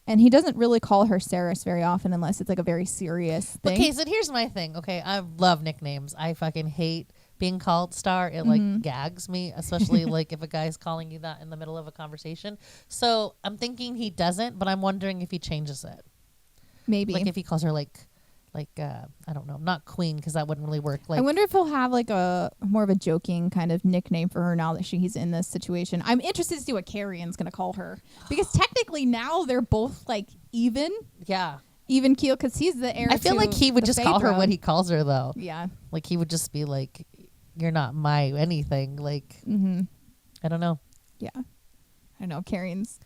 And he doesn't really call her Saris very often unless it's like a very serious thing. Okay, so here's my thing. Okay, I love nicknames. I fucking hate being called Star. It like gags me, especially like if a guy's calling you that in the middle of a conversation. So I'm thinking he doesn't, but I'm wondering if he changes it. Maybe. Like if he calls her like I don't know, not Queen, because that wouldn't really work. Like, I wonder if he'll have like a more of a joking kind of nickname for her now that she's in this situation. I'm interested to see what Carrion's gonna call her, because technically now they're both like even keel, because he's the heir. I feel like he would just call her what he calls her, though. Yeah, like he would just be like, "You're not my anything." Like, I don't know. Yeah, I know Carrion's.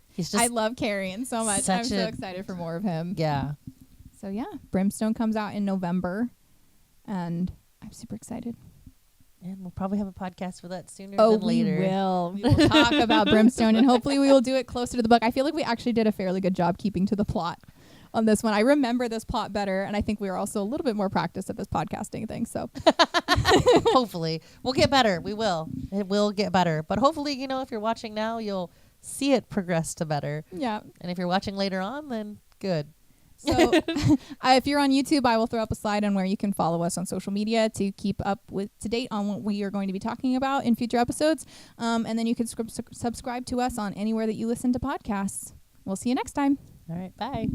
He's just. I love Carrion so much. I'm so excited for more of him. Yeah. So yeah, Brimstone comes out in November, and I'm super excited. And we'll probably have a podcast for that sooner than later. We will talk about Brimstone, and hopefully we will do it closer to the book. I feel like we actually did a fairly good job keeping to the plot on this one. I remember this plot better, and I think we were also a little bit more practiced at this podcasting thing. So hopefully we'll get better. We will. It will get better. But hopefully, if you're watching now, you'll see it progress to better. Yeah. And if you're watching later on, then good. So if you're on YouTube, I will throw up a slide on where you can follow us on social media to keep up to date on what we are going to be talking about in future episodes. And then you can subscribe to us on anywhere that you listen to podcasts. We'll see you next time. All right. Bye.